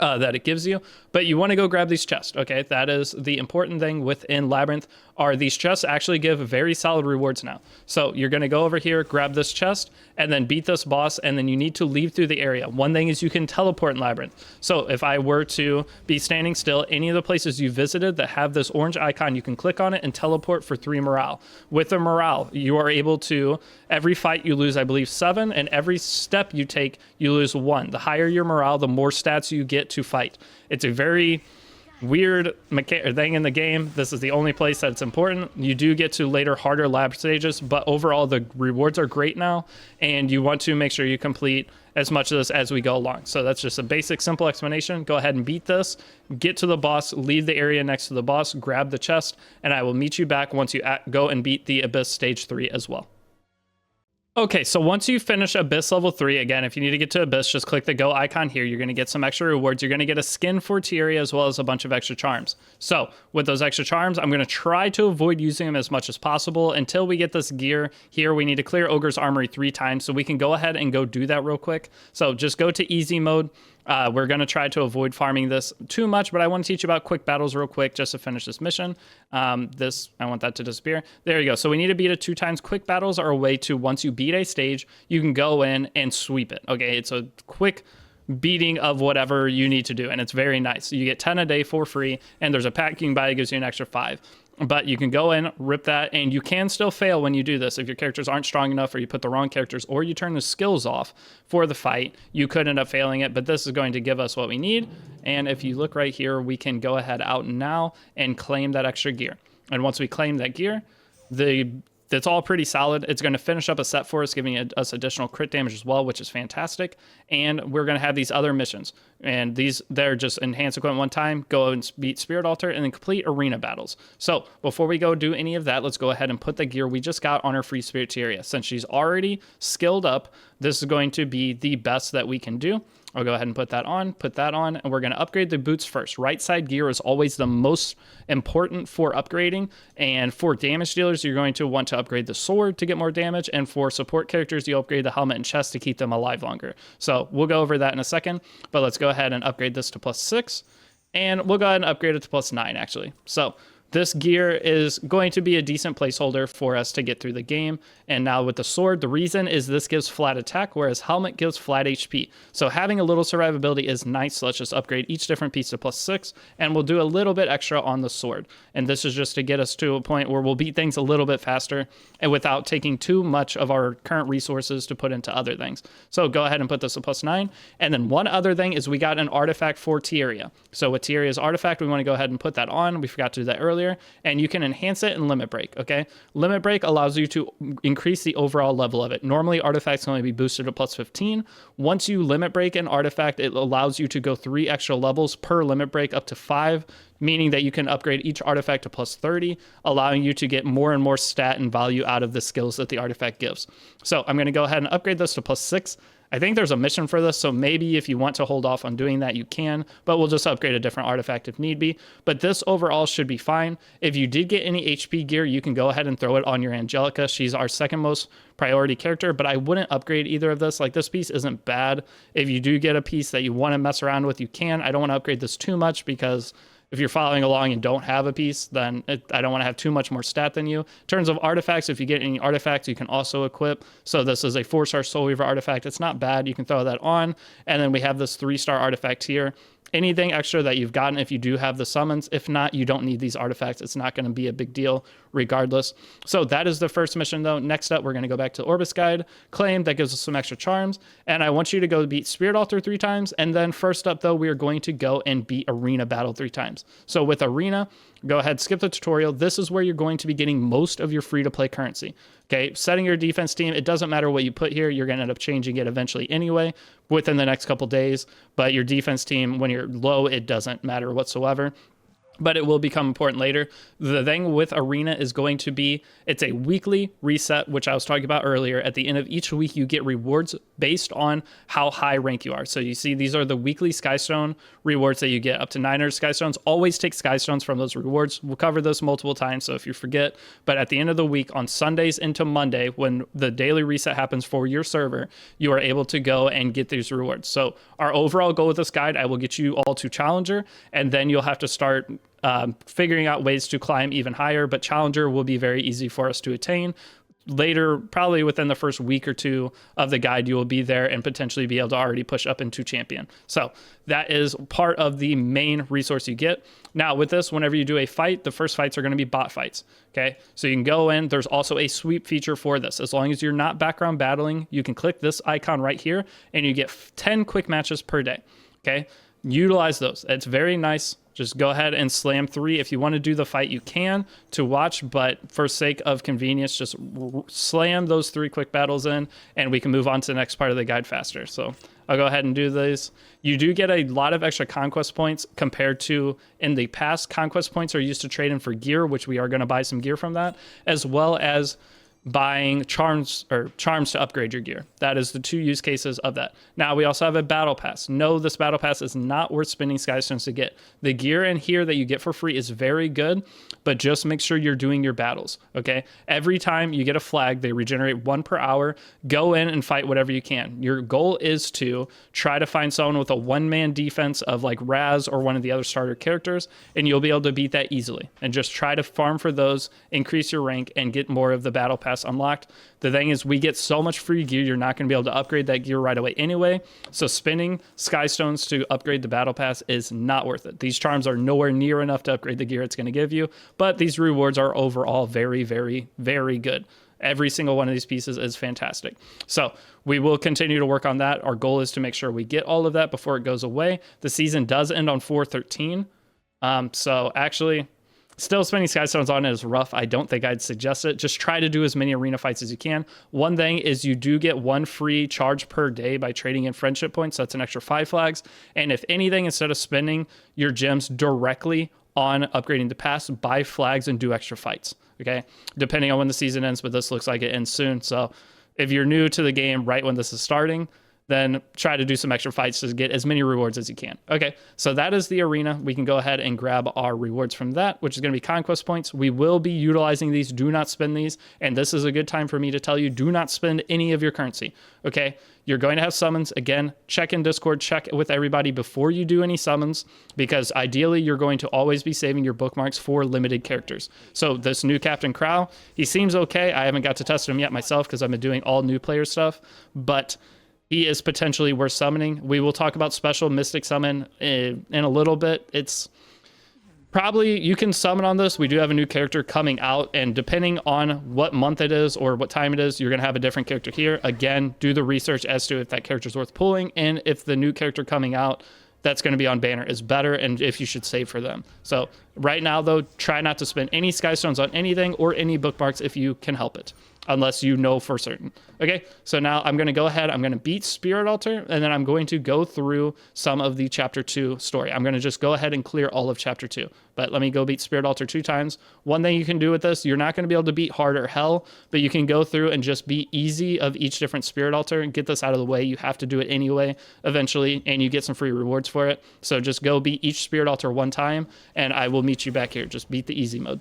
That it gives you, but you want to go grab these chests. Okay, that is the important thing within Labyrinth, are these chests actually give very solid rewards now. So you're going to go over here, grab this chest, and then beat this boss, and then you need to leave through the area. One thing is you can teleport in Labyrinth. So if I were to be standing still, any of the places you visited that have this orange icon, you can click on it and teleport for 3 morale. With the morale, you are able to, every fight you lose, I believe, 7, and every step you take, you lose 1. The higher your morale, the more stats you get to fight. It's a very weird thing in the game. This is the only place that it's important. You do get to later harder lab stages, but overall the rewards are great now, and you want to make sure you complete as much of this as we go along. So that's just a basic, simple explanation. Go ahead and beat this, get to the boss, leave the area next to the boss, grab the chest, and I will meet you back once you go and beat the Abyss stage 3 as well. Okay, so once you finish Abyss level 3, again, if you need to get to Abyss, just click the go icon here. You're going to get some extra rewards. You're going to get a skin for Tieria as well as a bunch of extra charms. So with those extra charms, I'm going to try to avoid using them as much as possible until we get this gear here. We need to clear Ogre's Armory 3 times, so we can go ahead and go do that real quick. So just go to easy mode. We're going to try to avoid farming this too much, but I want to teach you about quick battles real quick just to finish this mission. I want that to disappear. There you go. So we need to beat it 2 times. Quick battles are a way to, once you beat a stage, you can go in and sweep it. Okay, it's a quick beating of whatever you need to do, and it's very nice. You get 10 a day for free, and there's a pack you can buy that gives you an extra 5. But you can go in, rip that, and you can still fail when you do this. If your characters aren't strong enough, or you put the wrong characters, or you turn the skills off for the fight, you could end up failing it, but this is going to give us what we need. And if you look right here, we can go ahead out now and claim that extra gear. And once we claim that gear, that's all pretty solid. It's going to finish up a set for us, giving us additional crit damage as well, which is fantastic. And we're going to have these other missions. And they're just enhance equipment one time, go and beat Spirit Altar, and then complete arena battles. So before we go do any of that, let's go ahead and put the gear we just got on our free Spirit Tieria. Since she's already skilled up, this is going to be the best that we can do. I'll go ahead and put that on, and we're going to upgrade the boots first. Right side gear is always the most important for upgrading, and for damage dealers, you're going to want to upgrade the sword to get more damage, and for support characters, you upgrade the helmet and chest to keep them alive longer. So we'll go over that in a second, but let's go ahead and upgrade this to +6, and we'll go ahead and upgrade it to +9, actually. So this gear is going to be a decent placeholder for us to get through the game. And now with the sword, the reason is this gives flat attack, whereas helmet gives flat HP. So having a little survivability is nice. So let's just upgrade each different piece to +6, and we'll do a little bit extra on the sword. And this is just to get us to a point where we'll beat things a little bit faster and without taking too much of our current resources to put into other things. So go ahead and put this to +9. And then one other thing is we got an artifact for Tieria. So with Tieria's artifact, we want to go ahead and put that on. We forgot to do that earlier. And you can enhance it in limit break. Okay, limit break allows you to increase the overall level of it. Normally artifacts can only be boosted to +15. Once you limit break an artifact, it allows you to go 3 extra levels per limit break up to 5, meaning that you can upgrade each artifact to +30, allowing you to get more and more stat and value out of the skills that the artifact gives. So I'm going to go ahead and upgrade this to +6. I think there's a mission for this, so maybe if you want to hold off on doing that, you can, but we'll just upgrade a different artifact if need be. But this overall should be fine. If you did get any HP gear, you can go ahead and throw it on your Angelica. She's our second most priority character, but I wouldn't upgrade either of this. Like, this piece isn't bad. If you do get a piece that you want to mess around with, you can. I don't want to upgrade this too much because if you're following along and don't have a piece, then I don't want to have too much more stat than you. In terms of artifacts, if you get any artifacts, you can also equip. So this is a 4-star Soul Weaver artifact. It's not bad. You can throw that on. And then we have this 3-star artifact here. Anything extra that you've gotten if you do have the summons. If not, you don't need these artifacts. It's not going to be a big deal regardless. So that is the first mission though. Next up, we're going to go back to Orbis guide, claim, that gives us some extra charms. And I want you to go beat Spirit Altar 3 times. And then first up though, we are going to go and beat Arena Battle 3 times. So with Arena, go ahead, skip the tutorial. This is where you're going to be getting most of your free-to-play currency. Okay, setting your defense team, it doesn't matter what you put here. You're going to end up changing it eventually anyway within the next couple days. But your defense team, when you're low, it doesn't matter whatsoever. But it will become important later. The thing with Arena is going to be, it's a weekly reset, which I was talking about earlier. At the end of each week, you get rewards based on how high rank you are. So you see, these are the weekly Skystone rewards that you get, up to 900 Skystones. Always take Skystones from those rewards. We'll cover this multiple times, so if you forget. But at the end of the week, on Sundays into Monday, when the daily reset happens for your server, you are able to go and get these rewards. So our overall goal with this guide, I will get you all to Challenger, and then you'll have to start figuring out ways to climb even higher, but Challenger will be very easy for us to attain. Later, probably within the first week or two of the guide, you will be there and potentially be able to already push up into Champion. So that is part of the main resource you get. Now with this, whenever you do a fight, the first fights are going to be bot fights. Okay, so you can go in. There's also a sweep feature for this. As long as you're not background battling, you can click this icon right here and you get 10 quick matches per day. Okay, utilize those. It's very nice. Just go ahead and slam 3. If you want to do the fight, you can to watch, but for sake of convenience, just slam those 3 quick battles in, and we can move on to the next part of the guide faster. So I'll go ahead and do these. You do get a lot of extra conquest points compared to in the past. Conquest points are used to trade in for gear, which we are going to buy some gear from that, as well as buying charms to upgrade your gear. That is the 2 use cases of that. Now we also have a battle pass. No, this battle pass is not worth spending Skystones to get. The gear in here that you get for free is very good, but just make sure you're doing your battles. Okay, every time you get a flag, they regenerate 1 per hour. Go in and fight whatever you can. Your goal is to try to find someone with a 1-man defense of like Raz or one of the other starter characters, and you'll be able to beat that easily. And just try to farm for those, increase your rank, and get more of the battle pass unlocked. The thing is, we get so much free gear, you're not going to be able to upgrade that gear right away anyway. So spending Skystones to upgrade the battle pass is not worth it. These charms are nowhere near enough to upgrade the gear it's going to give you, but these rewards are overall very, very, very good. Every single one of these pieces is fantastic. So we will continue to work on that. Our goal is to make sure we get all of that before it goes away. The season does end on 4/13. So actually, still spending Skystones on it is rough. I don't think I'd suggest it. Just try to do as many arena fights as you can. One thing is you do get 1 free charge per day by trading in friendship points. That's an extra 5 flags. And if anything, instead of spending your gems directly on upgrading the pass, buy flags and do extra fights. Okay, depending on when the season ends, but this looks like it ends soon. So if you're new to the game right when this is starting, then try to do some extra fights to get as many rewards as you can. Okay, so that is the arena. We can go ahead and grab our rewards from that, which is going to be conquest points. We will be utilizing these. Do not spend these. And this is a good time for me to tell you, do not spend any of your currency. Okay, you're going to have summons. Again, check in Discord, check with everybody before you do any summons, because ideally you're going to always be saving your bookmarks for limited characters. So this new Captain Crow, he seems okay. I haven't got to test him yet myself because I've been doing all new player stuff, but he is potentially worth summoning. We will talk about special Mystic Summon in a little bit. It's probably, you can summon on this. We do have a new character coming out, and depending on what month it is or what time it is, you're going to have a different character here. Again, do the research as to if that character is worth pulling, and if the new character coming out that's going to be on banner is better, and if you should save for them. So right now, though, try not to spend any Sky Stones on anything or any bookmarks if you can help it, unless you know for certain. Okay, so now I'm going to go ahead, I'm going to beat Spirit Altar, and then I'm going to go through some of the Chapter 2 story. I'm going to just go ahead and clear all of Chapter 2. But let me go beat Spirit Altar 2 times. One thing you can do with this, you're not going to be able to beat hard or hell, but you can go through and just beat easy of each different Spirit Altar and get this out of the way. You have to do it anyway, eventually, and you get some free rewards for it. So just go beat each Spirit Altar one time, and I will meet you back here. Just beat the easy mode.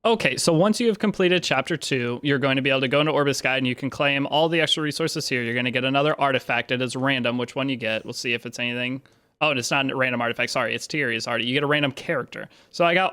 Okay, so once you have completed Chapter 2, you're going to be able to go into Orbis Guide, and you can claim all the extra resources here. You're going to get another artifact. It is random which one you get. We'll see if it's anything. Oh, and it's not a random artifact. Sorry, it's Tieria's art. You get a random character. So I got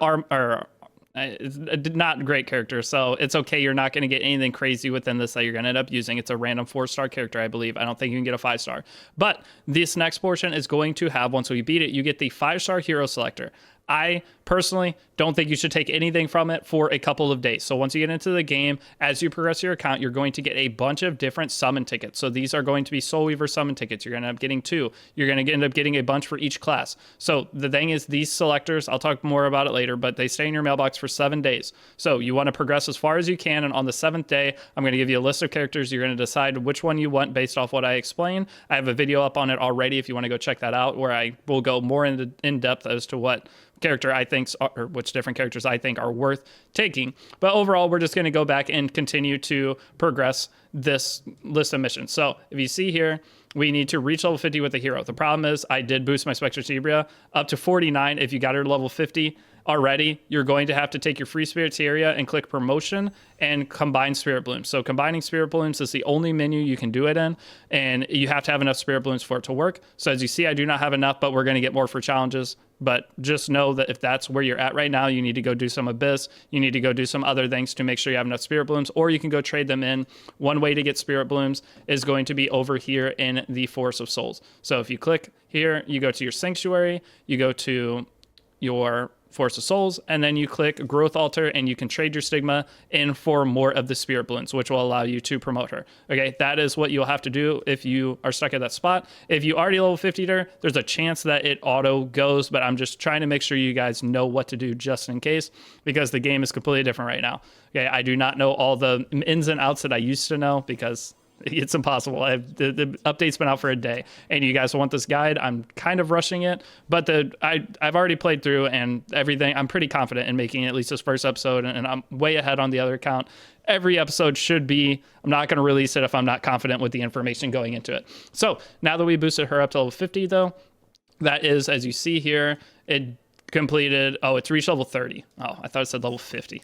not great character, so it's okay. You're not going to get anything crazy within this that you're going to end up using. It's a random 4-star character, I believe. I don't think you can get a 5-star. But this next portion is going to have, once we beat it, you get the 5-star hero selector. I personally don't think you should take anything from it for a couple of days. So once you get into the game, as you progress your account, you're going to get a bunch of different summon tickets. So these are going to be Soul Weaver summon tickets. You're going to end up getting 2. You're going to end up getting a bunch for each class. So the thing is, these selectors, I'll talk more about it later, but they stay in your mailbox for 7 days. So you want to progress as far as you can. And on the 7th day, I'm going to give you a list of characters. You're going to decide which one you want based off what I explain. I have a video up on it already if you want to go check that out, where I will go more in depth as to what character I think, or which different characters I think are worth taking. But overall, we're just going to go back and continue to progress this list of missions. So if you see here, we need to reach level 50 with a hero. The problem is I did boost my Spectre Tieria up to 49. If you got her to level 50 already, you're going to have to take your free Spirit Tieria and click promotion and combine Spirit Blooms. So combining Spirit Blooms is the only menu you can do it in, and you have to have enough Spirit Blooms for it to work. So as you see, I do not have enough, but we're going to get more for challenges. But just know that if that's where you're at right now, you need to go do some Abyss. You need to go do some other things to make sure you have enough Spirit Blooms, or you can go trade them in. One way to get Spirit Blooms is going to be over here in the Force of Souls. So if you click here, you go to your Sanctuary, you go to your Force of Souls, and then you click Growth Altar, and you can trade your Stigma in for more of the Spirit Blooms, which will allow you to promote her. Okay, that is what you'll have to do if you are stuck at that spot. If you already level 50'd her, there's a chance that it auto goes, but I'm just trying to make sure you guys know what to do just in case, because the game is completely different right now. Okay, I do not know all the ins and outs that I used to know, because it's impossible. The update's been out for a day, and you guys want this guide. I'm kind of rushing it, but I've already played through and everything. I'm pretty confident in making at least this first episode, and I'm way ahead on the other account. Every episode should be. I'm not going to release it if I'm not confident with the information going into it. So now that we boosted her up to level 50, though, that is, as you see here, it completed. Oh, it's reached level 30. Oh, I thought it said level 50.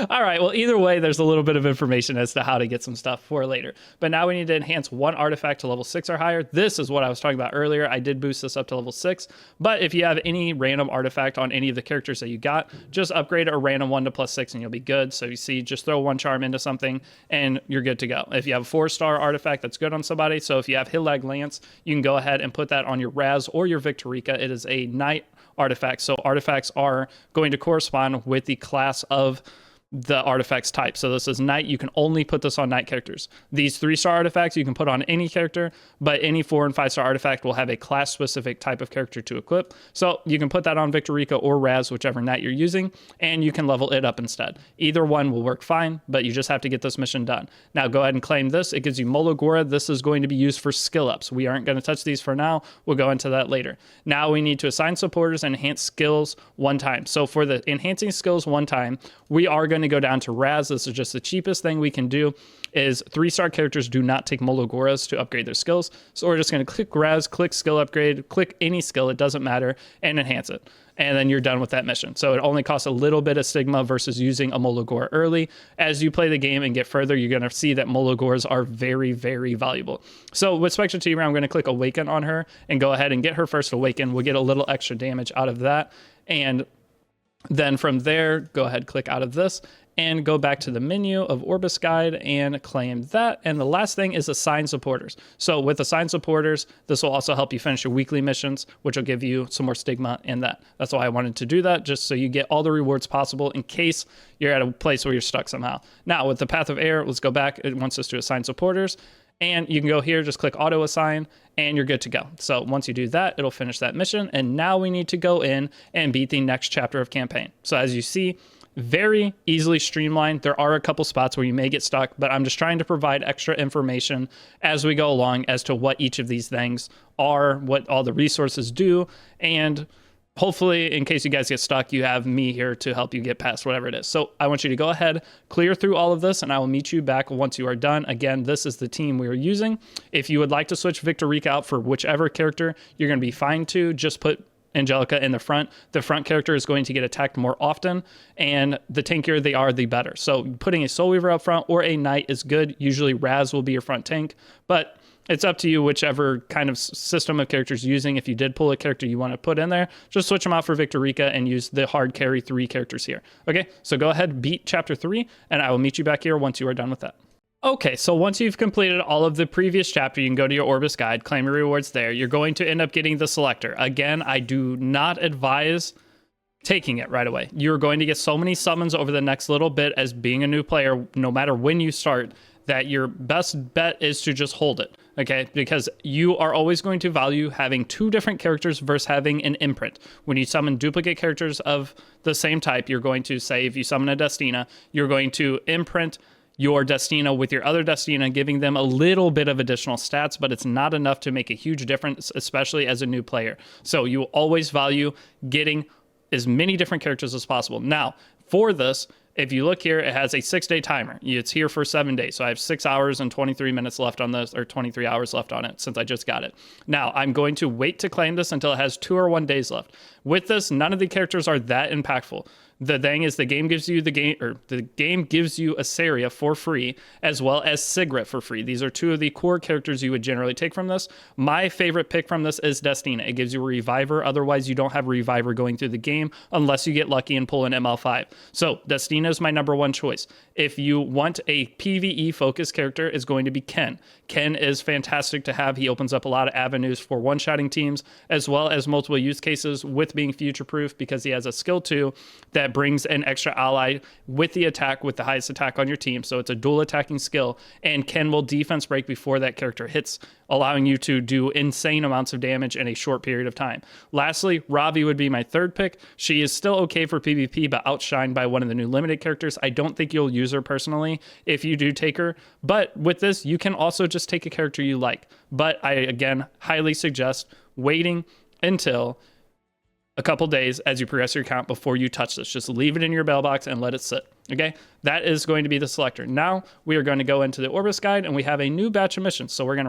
All right, well, either way, there's a little bit of information as to how to get some stuff for later. But now we need to enhance one artifact to level 6 or higher. This is what I was talking about earlier. I did boost this up to level 6, but if you have any random artifact on any of the characters that you got, just upgrade a random one to +6 and you'll be good. So you see, just throw one charm into something and you're good to go. If you have a 4-star artifact, that's good on somebody. So if you have Hillag Lance, you can go ahead and put that on your Raz or your Victorica. It is a knight artifacts. So artifacts are going to correspond with the class of the artifacts type. So this is knight. You can only put this on knight characters. These 3-star artifacts you can put on any character, but any 4 and 5-star artifact will have a class specific type of character to equip. So you can put that on Victorica or Raz, whichever knight you're using, and you can level it up instead. Either one will work fine, but you just have to get this mission done. Now go ahead and claim this. It gives you Molagora. This is going to be used for skill ups. We aren't going to touch these for now. We'll go into that later. Now we need to assign supporters and enhance skills one time. So for the enhancing skills one time, we are going going to go down to Raz. This is just the cheapest thing we can do. Is 3-star characters do not take Mologoras to upgrade their skills. So we're just going to click Raz, click skill upgrade, click any skill, it doesn't matter, and enhance it. And then you're done with that mission. So it only costs a little bit of stigma versus using a Mologora early. As you play the game and get further, you're going to see that Mologoras are very, very valuable. So with Spectre Tieria, I'm going to click Awaken on her and go ahead and get her first Awaken. We'll get a little extra damage out of that. And then from there, go ahead, click out of this and go back to the menu of Orbis Guide and claim that. And the last thing is assign supporters. So with assign supporters, this will also help you finish your weekly missions, which will give you some more stigma in that. That's why I wanted to do that, just so you get all the rewards possible in case you're at a place where you're stuck somehow. Now with the Path of Air, let's go back. It wants us to assign supporters. And you can go here, just click auto assign, and you're good to go. So once you do that, it'll finish that mission. And now we need to go in and beat the next chapter of campaign. So as you see, very easily streamlined. There are a couple spots where you may get stuck, but I'm just trying to provide extra information as we go along as to what each of these things are, what all the resources do, and hopefully, in case you guys get stuck, you have me here to help you get past whatever it is. So I want you to go ahead, clear through all of this, and I will meet you back once you are done. Again, this is the team we are using. If you would like to switch Victorica out for whichever character, you're going to be fine to. Just put Angelica in the front. The front character is going to get attacked more often, and the tankier they are, the better. So putting a Soul Weaver up front or a Knight is good. Usually Raz will be your front tank, but it's up to you whichever kind of system of characters you're using. If you did pull a character you want to put in there, just switch them out for Victorica and use the hard carry 3 characters here. Okay, so go ahead, beat chapter 3, and I will meet you back here once you are done with that. Okay, so once you've completed all of the previous chapter, you can go to your Orbis Guide, claim your rewards there. You're going to end up getting the selector. Again, I do not advise taking it right away. You're going to get so many summons over the next little bit as being a new player, no matter when you start, that your best bet is to just hold it, okay? Because you are always going to value having 2 different characters versus having an imprint. When you summon duplicate characters of the same type, you're going to say, if you summon a Destina, you're going to imprint your Destina with your other Destina, giving them a little bit of additional stats, but it's not enough to make a huge difference, especially as a new player. So you always value getting as many different characters as possible. Now, for this, if you look here, it has a 6-day timer. It's here for 7 days. So I have 6 hours and 23 minutes left on this, or 23 hours left on it since I just got it. Now, I'm going to wait to claim this until it has 2 or 1 days left. With this, none of the characters are that impactful. The thing is, the game gives you the game gives you Asaria for free, as well as Sigret for free. These are 2 of the core characters you would generally take from this. My favorite pick from this is Destina. It gives you a Reviver. Otherwise, you don't have a Reviver going through the game unless you get lucky and pull an ML5. So Destina is my number 1 choice. If you want a PvE focused character, it's going to be Ken. Ken is fantastic to have. He opens up a lot of avenues for one-shotting teams, as well as multiple use cases with being future-proof, because he has a skill 2 that brings an extra ally with the attack with the highest attack on your team. So it's a dual attacking skill, and Ken will defense break before that character hits, allowing you to do insane amounts of damage in a short period of time. Lastly, Ravi would be my 3rd pick. She is still okay for PvP, but outshined by one of the new limited characters. I don't think you'll use her personally if you do take her, but with this, you can also just take a character you like. But I, again, highly suggest waiting until a couple days as you progress your account before you touch this. Just leave it in your bell box and let it sit. Okay, that is going to be the selector. Now we are going to go into the Orbis Guide, and we have a new batch of missions. So we're going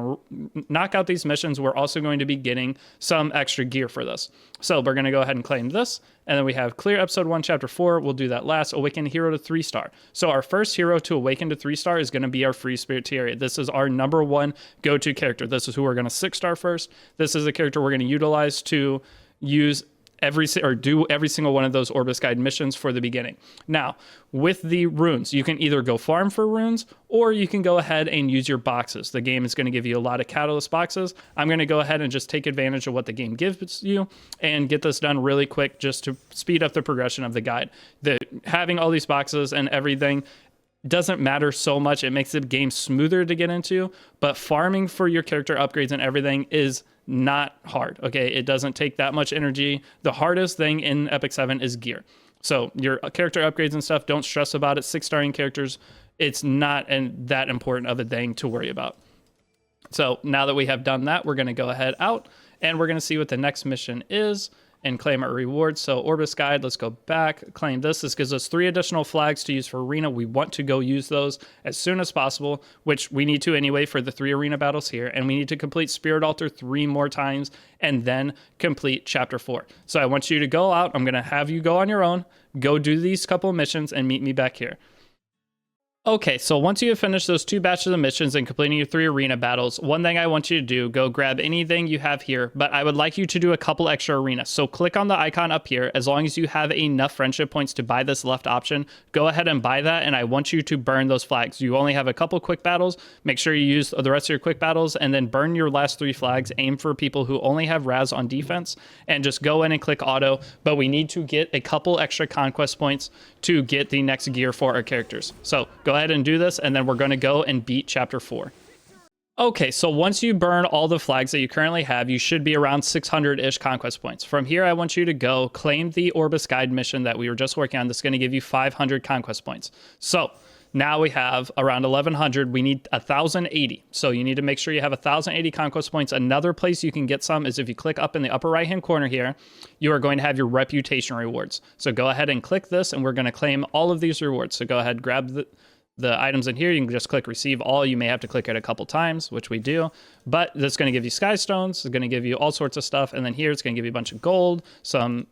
to knock out these missions. We're also going to be getting some extra gear for this. So we're going to go ahead and claim this. And then we have clear episode 1, chapter 4. We'll do that last. Awaken hero to 3-star. So our first hero to awaken to 3-star is going to be our Free Spirit Tieria. This is our number 1 go-to character. This is who we're going to 6-star first. This is the character we're going to utilize to use do every single one of those Orbis Guide missions for the beginning. Now, with the runes, you can either go farm for runes, or you can go ahead and use your boxes. The game is going to give you a lot of catalyst boxes. I'm going to go ahead and just take advantage of what the game gives you and get this done really quick just to speed up the progression of the guide. Having all these boxes and everything doesn't matter so much. It makes the game smoother to get into, but farming for your character upgrades and everything is not hard, okay? It doesn't take that much energy. The hardest thing in Epic 7 is gear. So your character upgrades and stuff, don't stress about it. 6-starring characters, it's not that important of a thing to worry about. So now that we have done that, we're going to go ahead out, and we're going to see what the next mission is. and claim our rewards. So Orbis guide, let's go back, claim this. This gives us 3 additional flags to use for arena. We want to go use those as soon as possible, which we need to anyway for the 3 arena battles here. And we need to complete Spirit Altar 3 more times and then complete chapter 4. So I want you to go out. I'm going to have you go on your own, go do these couple of missions and meet me back here. Okay, so once you have finished those 2 batches of missions and completing your 3 arena battles, one thing I want you to do, go grab anything you have here, but I would like you to do a couple extra arenas. So click on the icon up here. As long as you have enough friendship points to buy this left option, go ahead and buy that, and I want you to burn those flags. You only have a couple quick battles. Make sure you use the rest of your quick battles, and then burn your last 3 flags. Aim for people who only have Raz on defense, and just go in and click auto, but we need to get a couple extra conquest points to get the next gear for our characters. So go ahead and do this, and then we're going to go and beat chapter 4. Okay, so once you burn all the flags that you currently have, you should be around 600-ish conquest points. From here, I want you to go claim the Orbis guide mission that we were just working on. That's going to give you 500 conquest points. So now we have around 1100. We need 1080. So you need to make sure you have 1080 conquest points. Another place you can get some is if you click up in the upper right hand corner here, you are going to have your reputation rewards. So go ahead and click this, and we're going to claim all of these rewards. So go ahead, grab the items in here. You can just click receive all. You may have to click it a couple times, which we do, but that's going to give you sky stones. It's going to give you all sorts of stuff. And then here it's going to give you a bunch of gold, some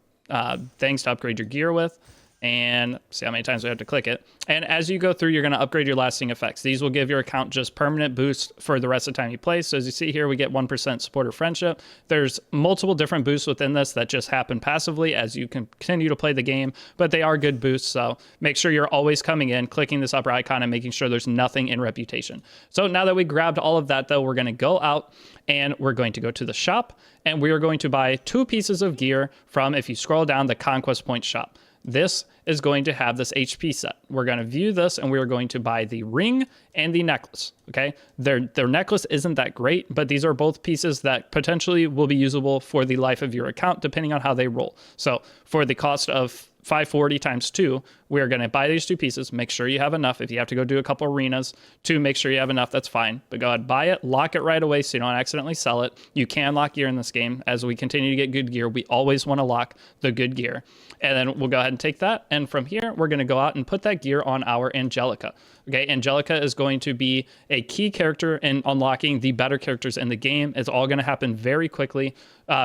things to upgrade your gear with, and see how many times we have to click it. And as you go through, you're going to upgrade your lasting effects. These will give your account just permanent boost for the rest of the time you play. So as you see here, we get 1% supporter friendship. There's multiple different boosts within this that just happen passively as you continue to play the game, but they are good boosts. So make sure you're always coming in, clicking this upper icon, and making sure there's nothing in reputation. So now that we grabbed all of that, though, we're going to go out and we're going to go to the shop, and we are going to buy 2 pieces of gear from, if you scroll down, the Conquest Point shop. This is going to have this HP set. We're going to view this, and we're going to buy the ring and the necklace. Okay, their necklace isn't that great, but these are both pieces that potentially will be usable for the life of your account, depending on how they roll. So for the cost of 540 times 2, we're going to buy these 2 pieces. Make sure you have enough. If you have to go do a couple arenas to make sure you have enough, that's fine. But go ahead, buy it, lock it right away so you don't accidentally sell it. You can lock gear in this game. As we continue to get good gear, we always want to lock the good gear. And then we'll go ahead and take that. And from here, we're going to go out and put that gear on our Angelica. Okay, Angelica is going to be a key character in unlocking the better characters in the game. It's all going to happen very quickly.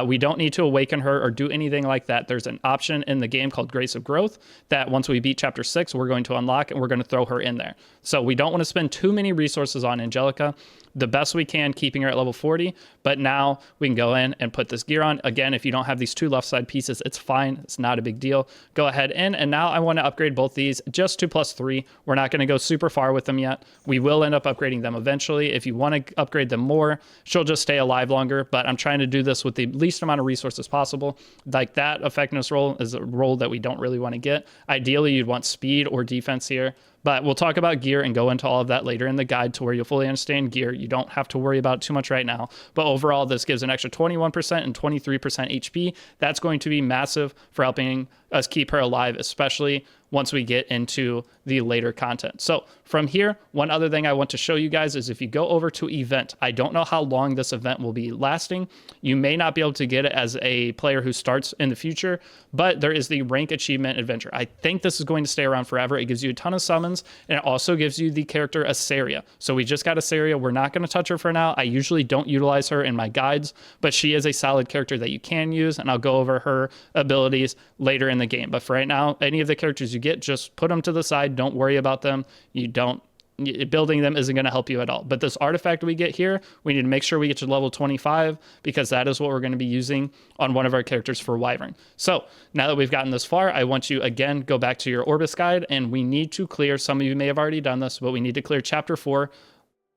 We don't need to awaken her or do anything like that. There's an option in the game called Grace of Growth that once we beat chapter 6, we're going to unlock, and we're going to throw her in there. So we don't want to spend too many resources on Angelica. The best we can, keeping her at level 40, but now we can go in and put this gear on. Again, if you don't have these 2 left side pieces, it's fine. It's not a big deal. Go ahead in, and now I want to upgrade both these just to +3. We're not going to go super far with them yet. We will end up upgrading them eventually. If you want to upgrade them more, she'll just stay alive longer, but I'm trying to do this with the least amount of resources possible. Like that effectiveness roll is a roll that we don't really want to get. Ideally, you'd want speed or defense here. But we'll talk about gear and go into all of that later in the guide to where you'll fully understand gear. You don't have to worry about it too much right now. But overall, this gives an extra 21% and 23% HP. That's going to be massive for helping us keep her alive, especially once we get into the later content. So from here, one other thing I want to show you guys is if you go over to event, I don't know how long this event will be lasting. You may not be able to get it as a player who starts in the future, but there is the rank achievement adventure. I think this is going to stay around forever. It gives you a ton of summons, and it also gives you the character Asaria. So we just got Asaria. We're not going to touch her for now. I usually don't utilize her in my guides, but she is a solid character that you can use, and I'll go over her abilities later in the game. But for right now, any of the characters you get, just put them to the side. Don't worry about them. Building them isn't going to help you at all. But this artifact we get here, we need to make sure we get to level 25 because that is what we're going to be using on one of our characters for Wyvern. So now that we've gotten this far, I want you again, go back to your Orbis guide, and we need to clear, some of you may have already done this, but we need to clear chapter 4,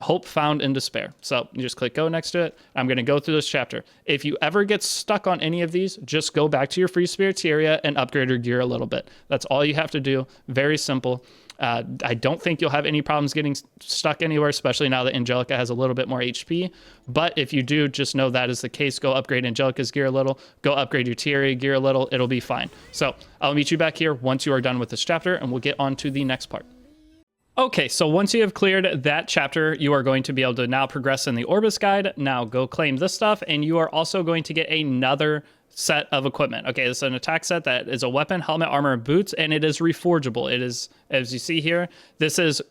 Hope Found in Despair. So you just click go next to it. I'm going to go through this chapter. If you ever get stuck on any of these, just go back to your free spirit Tieria and upgrade your gear a little bit. That's all you have to do. Very simple. I don't think you'll have any problems getting stuck anywhere, especially now that Angelica has a little bit more HP. But if you do, just know that is the case. Go upgrade Angelica's gear a little. Go upgrade your Tieria gear a little. It'll be fine. So I'll meet you back here once you are done with this chapter, and we'll get on to the next part. Okay, so once you have cleared that chapter, you are going to be able to now progress in the Orbis guide. Now go claim this stuff, and you are also going to get another set of equipment. Okay, this is an attack set that is a weapon, helmet, armor, and boots, and it is reforgeable. It is, as you see here, this is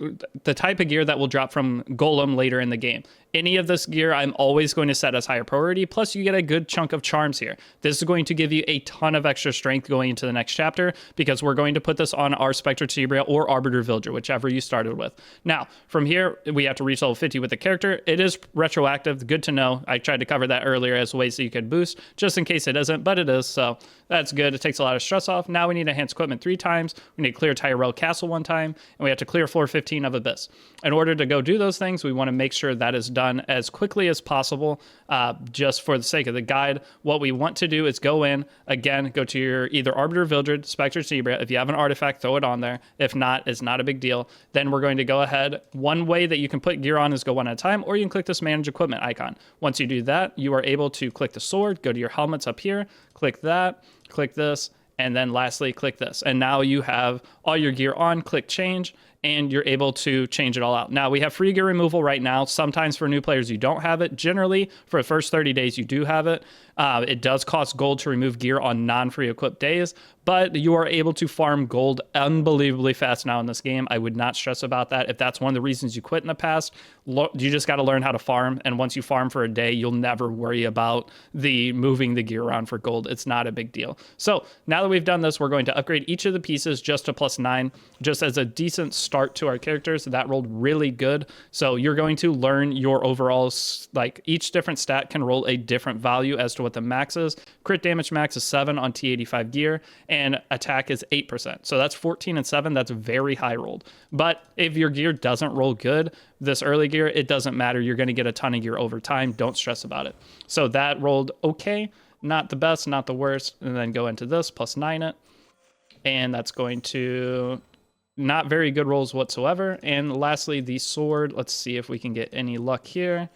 the type of gear that will drop from Golem later in the game. Any of this gear, I'm always going to set as higher priority, plus you get a good chunk of charms here. This is going to give you a ton of extra strength going into the next chapter, because we're going to put this on our Spectre Tieria or Arbiter Villager, whichever you started with. Now, from here, we have to reach level 50 with the character. It is retroactive, good to know. I tried to cover that earlier as ways that you could boost, just in case it isn't, but it is, so that's good. It takes a lot of stress off. Now we need to enhance equipment 3 times. We need to clear Tyrell Castle 1 time, and we have to clear floor 15 of Abyss. In order to go do those things, we want to make sure that is done as quickly as possible, just for the sake of the guide. What we want to do is go in, again, go to your either Arbiter Villager, Spectre Tieria. If you have an artifact, throw it on there. If not, it's not a big deal. Then we're going to go ahead. One way that you can put gear on is go one at a time, or you can click this Manage Equipment icon. Once you do that, you are able to click the sword, go to your helmets up here, click that, click this, and then lastly, click this. And now you have all your gear on, click change, and you're able to change it all out. Now, we have free gear removal right now. Sometimes for new players, you don't have it. Generally, for the first 30 days, you do have it. It does cost gold to remove gear on non-free equipped days, but you are able to farm gold unbelievably fast now in this game. I would not stress about that. If that's one of the reasons you quit in the past, you just got to learn how to farm. And once you farm for a day, you'll never worry about moving the gear around for gold. It's not a big deal. So now that we've done this, we're going to upgrade each of the pieces just to +9, just as a decent start to our characters. That rolled really good. So you're going to learn your overall, like each different stat can roll a different value as to what the max is. Crit damage max is 7 on T85 gear, and attack is 8%. So that's 14 and 7. That's very high rolled. But if your gear doesn't roll good, this early gear, it doesn't matter. You're going to get a ton of gear over time. Don't stress about it. So that rolled okay. Not the best, not the worst. And then go into this, +9 it. And that's going to not very good rolls whatsoever. And lastly, the sword. Let's see if we can get any luck here.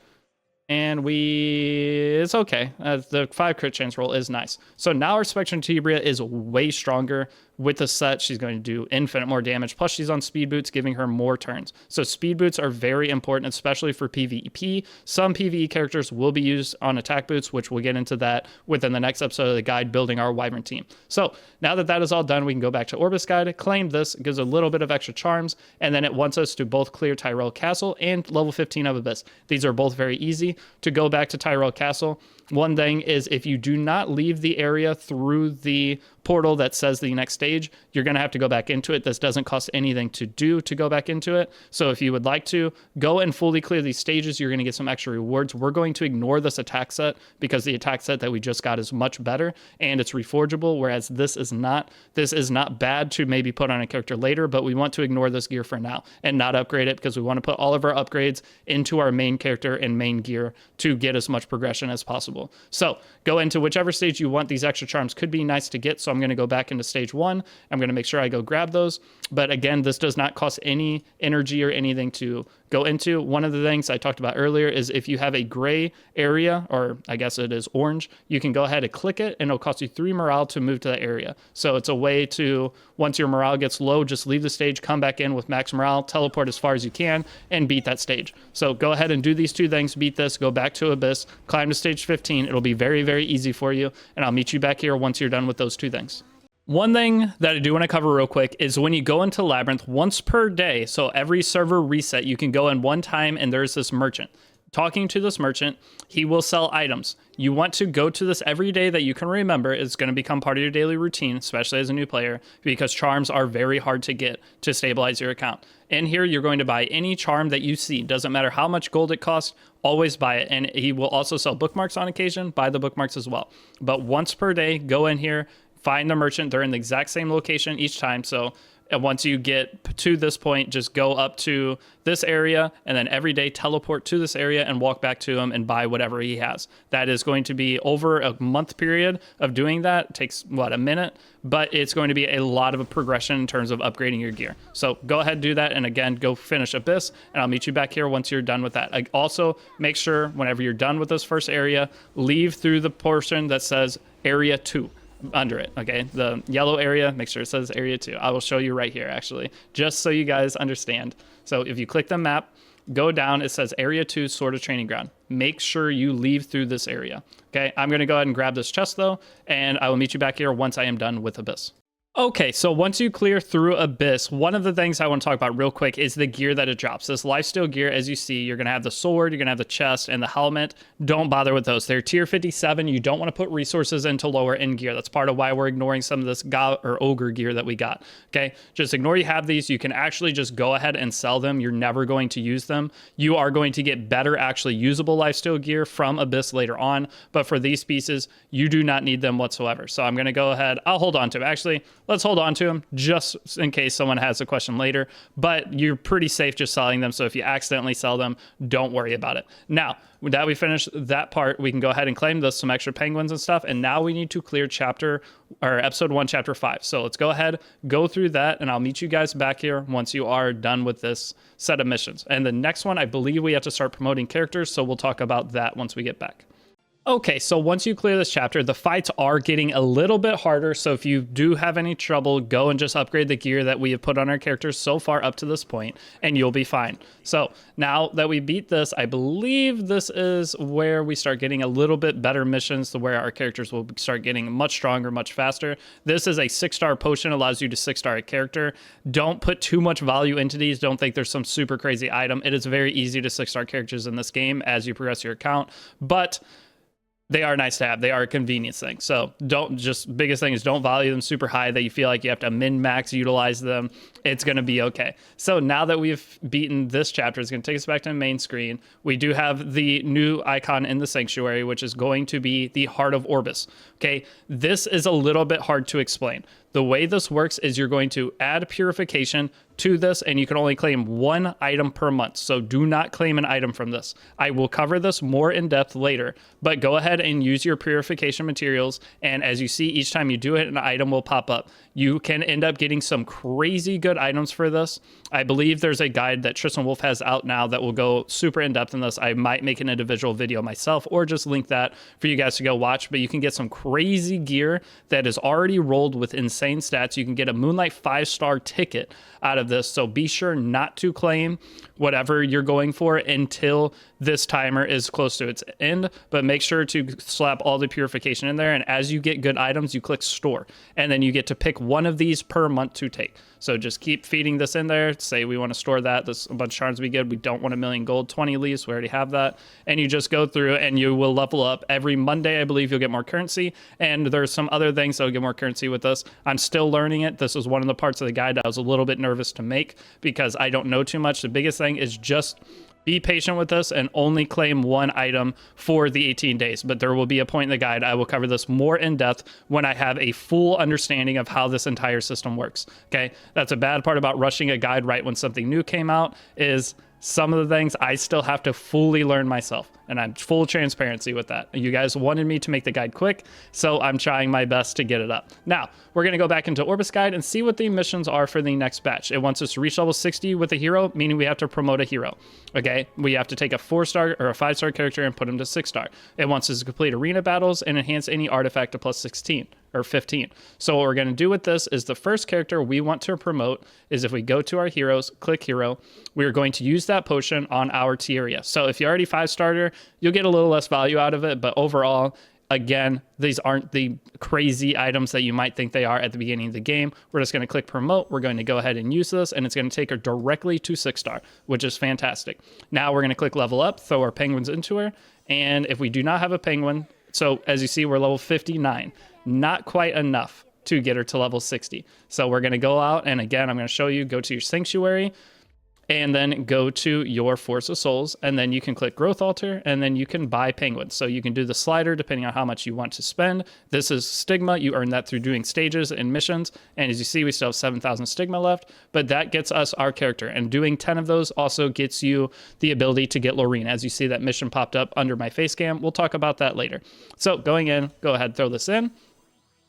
And it's okay. The 5 crit chance roll is nice. So now our Spectre Tieria is way stronger. With the set, she's going to do infinite more damage. Plus, she's on speed boots, giving her more turns. So speed boots are very important, especially for PvP. Some PvE characters will be used on attack boots, which we'll get into that within the next episode of the guide, building our Wyvern team. So now that that is all done, we can go back to Orbis guide, claim this, it gives a little bit of extra charms, and then it wants us to both clear Tyrell Castle and level 15 of Abyss. These are both very easy. To go back to Tyrell Castle, one thing is if you do not leave the area through the portal that says the next stage, you're going to have to go back into it. This doesn't cost anything to do to go back into it. So if you would like to go and fully clear these stages, you're going to get some extra rewards. We're going to ignore this attack set because the attack set that we just got is much better and it's reforgeable, whereas this is not. This is not bad to maybe put on a character later, but we want to ignore this gear for now and not upgrade it because we want to put all of our upgrades into our main character and main gear to get as much progression as possible. So go into whichever stage you want. These extra charms could be nice to get, so I'm going to go back into stage 1. I'm going to make sure I go grab those. But again, this does not cost any energy or anything to go into. One of the things I talked about earlier is if you have a gray area, or I guess it is orange, you can go ahead and click it and it'll cost you 3 morale to move to that area. So it's a way to, once your morale gets low, just leave the stage, come back in with max morale, teleport as far as you can, and beat that stage. So go ahead and do these 2 things, beat this, go back to Abyss, climb to stage 15. It'll be very, very easy for you, and I'll meet you back here once you're done with those 2 things. One thing that I do want to cover real quick is when you go into Labyrinth once per day, so every server reset, you can go in one time and there's this merchant. Talking to this merchant, he will sell items. You want to go to this every day that you can remember. It's going to become part of your daily routine, especially as a new player, because charms are very hard to get to stabilize your account. In here, you're going to buy any charm that you see. Doesn't matter how much gold it costs, always buy it. And he will also sell bookmarks on occasion. Buy the bookmarks as well. But once per day, go in here, find the merchant. They're in the exact same location each time. So once you get to this point, just go up to this area and then every day teleport to this area and walk back to him and buy whatever he has. That is going to be over a month period of doing that. It takes, a minute? But it's going to be a lot of a progression in terms of upgrading your gear. So go ahead and do that. And again, go finish Abyss and I'll meet you back here once you're done with that. Also, make sure whenever you're done with this first area, leave through the portion that says Area 2. Under it, okay? The yellow area, make sure it says Area 2. I will show you right here, actually, just so you guys understand. So if you click the map, go down. It says Area 2, Sword of Training Ground. Make sure you leave through this area. Okay, I'm going to go ahead and grab this chest though, and I will meet you back here once I am done with Abyss. Okay, so once you clear through Abyss, one of the things I want to talk about real quick is the gear that it drops. This lifesteal gear, as you see, you're going to have the sword, you're going to have the chest, and the helmet. Don't bother with those. They're tier 57. You don't want to put resources into lower end gear. That's part of why we're ignoring some of this Ogre gear that we got. Okay, just ignore you have these. You can actually just go ahead and sell them. You're never going to use them. You are going to get better, actually usable lifesteal gear from Abyss later on, but for these pieces, you do not need them whatsoever. So I'm going to go ahead. I'll hold on to them. Actually, let's hold on to them just in case someone has a question later, but you're pretty safe just selling them. So if you accidentally sell them, don't worry about it. Now that we finished that part, we can go ahead and claim this, some extra penguins and stuff. And now we need to clear episode 1, chapter 5. So let's go ahead, go through that, and I'll meet you guys back here once you are done with this set of missions. And the next one, I believe we have to start promoting characters. So we'll talk about that once we get back. Okay, so once you clear this chapter, the fights are getting a little bit harder. So if you do have any trouble, go and just upgrade the gear that we have put on our characters so far up to this point, and you'll be fine. So now that we beat this, I believe this is where we start getting a little bit better missions to where our characters will start getting much stronger, much faster. This is a 6-star potion, allows you to 6-star a character. Don't put too much value into these. Don't think there's some super crazy item. It is very easy to 6-star characters in this game as you progress your account, but they are nice to have. They are a convenience thing. So biggest thing is don't value them super high that you feel like you have to min-max utilize them. It's going to be okay. So now that we've beaten this chapter, it's going to take us back to the main screen. We do have the new icon in the sanctuary, which is going to be the Heart of Orbis. Okay, this is a little bit hard to explain. The way this works is you're going to add purification to this, and you can only claim 1 item per month. So do not claim an item from this. I will cover this more in depth later, but go ahead and use your purification materials. And as you see, each time you do it, an item will pop up. You can end up getting some crazy good items for this. I believe there's a guide that Tristan Wolf has out now that will go super in depth in this. I might make an individual video myself or just link that for you guys to go watch, but you can get some crazy gear that is already rolled with insane stats. You can get a Moonlight 5-star ticket out of this. So be sure not to claim whatever you're going for until this timer is close to its end, but make sure to slap all the purification in there. And as you get good items, you click store, and then you get to pick one of these per month to take. So just keep feeding this in there. Say we want to store that. This a bunch of charms we get. We don't want 1,000,000 gold, 20 leaves. We already have that. And you just go through and you will level up. Every Monday, I believe you'll get more currency. And there's some other things that will get more currency with this. I'm still learning it. This was one of the parts of the guide that I was a little bit nervous to make because I don't know too much. The biggest thing is just be patient with this and only claim 1 item for the 18 days. But there will be a point in the guide. I will cover this more in depth when I have a full understanding of how this entire system works. Okay, that's a bad part about rushing a guide right when something new came out is some of the things I still have to fully learn myself, and I'm full transparency with that. You guys wanted me to make the guide quick, so I'm trying my best to get it up. Now, we're going to go back into Orbis guide and see what the missions are for the next batch. It wants us to reach level 60 with a hero, meaning we have to promote a hero. Okay, we have to take a 4-star or a 5-star character and put him to 6-star. It wants us to complete arena battles and enhance any artifact to plus 16 or 15. So what we're going to do with this is the first character we want to promote is if we go to our heroes, click hero, we are going to use that potion on our Tieria. So if you're already 5-starter, you'll get a little less value out of it, but overall, again, these aren't the crazy items that you might think they are at the beginning of the game. We're just going to click promote. We're going to go ahead and use this, and it's going to take her directly to 6-star, which is fantastic. Now we're going to click level up, throw our penguins into her, and if we do not have a penguin, so as you see, we're level 59. Not quite enough to get her to level 60. So we're going to go out, and again, I'm going to show you, go to your sanctuary, and then go to your Force of Souls, and then you can click Growth Altar, and then you can buy penguins. So you can do the slider depending on how much you want to spend. This is Stigma. You earn that through doing stages and missions, and as you see, we still have 7,000 Stigma left, but that gets us our character, and doing 10 of those also gets you the ability to get Lorene. As you see, that mission popped up under my face cam. We'll talk about that later. So going in, go ahead, throw this in.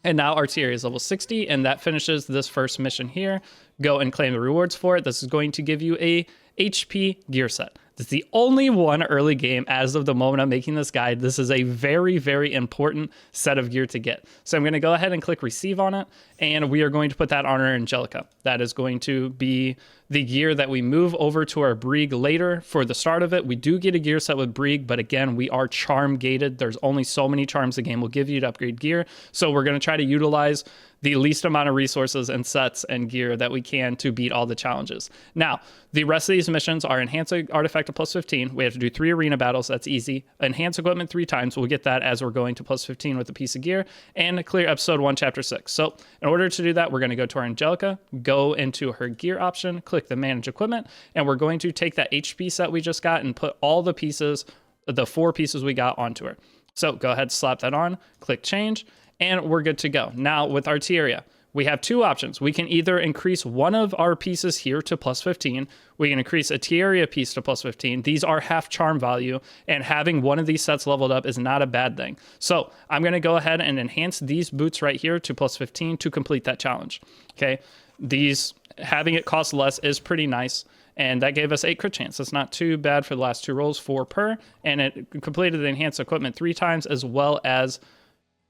And now our Tieria is level 60, and that finishes this first mission here. Go and claim the rewards for it. This is going to give you a HP gear set. It's the only one early game as of the moment I'm making this guide. This is a very, very important set of gear to get. So I'm going to go ahead and click receive on it, and we are going to put that on our Angelica. That is going to be the gear that we move over to our Brig later for the start of it. We do get a gear set with Brig, but again, we are charm gated. There's only so many charms the game will give you to upgrade gear. So we're going to try to utilize the least amount of resources and sets and gear that we can to beat all the challenges. Now, the rest of these missions are enhance artifact to plus 15. We have to do 3 arena battles. That's easy. Enhance equipment 3 times. We'll get that as we're going to plus 15 with a piece of gear, and clear episode 1, chapter 6. So in order to do that, we're going to go to our Angelica, go into her gear option, click the manage equipment, and we're going to take that HP set we just got and put all the pieces, the 4 pieces we got onto her. So go ahead, slap that on, click change, and we're good to go. Now with our Tieria, we have 2 options. We can either increase one of our pieces here to plus 15. We can increase a Tieria piece to plus 15. These are half charm value, and having one of these sets leveled up is not a bad thing. So I'm going to go ahead and enhance these boots right here to plus 15 to complete that challenge. Okay, these, having it cost less is pretty nice. And that gave us 8 crit chance. That's not too bad for the last 2 rolls, 4 per. And it completed the enhanced equipment 3 times, as well as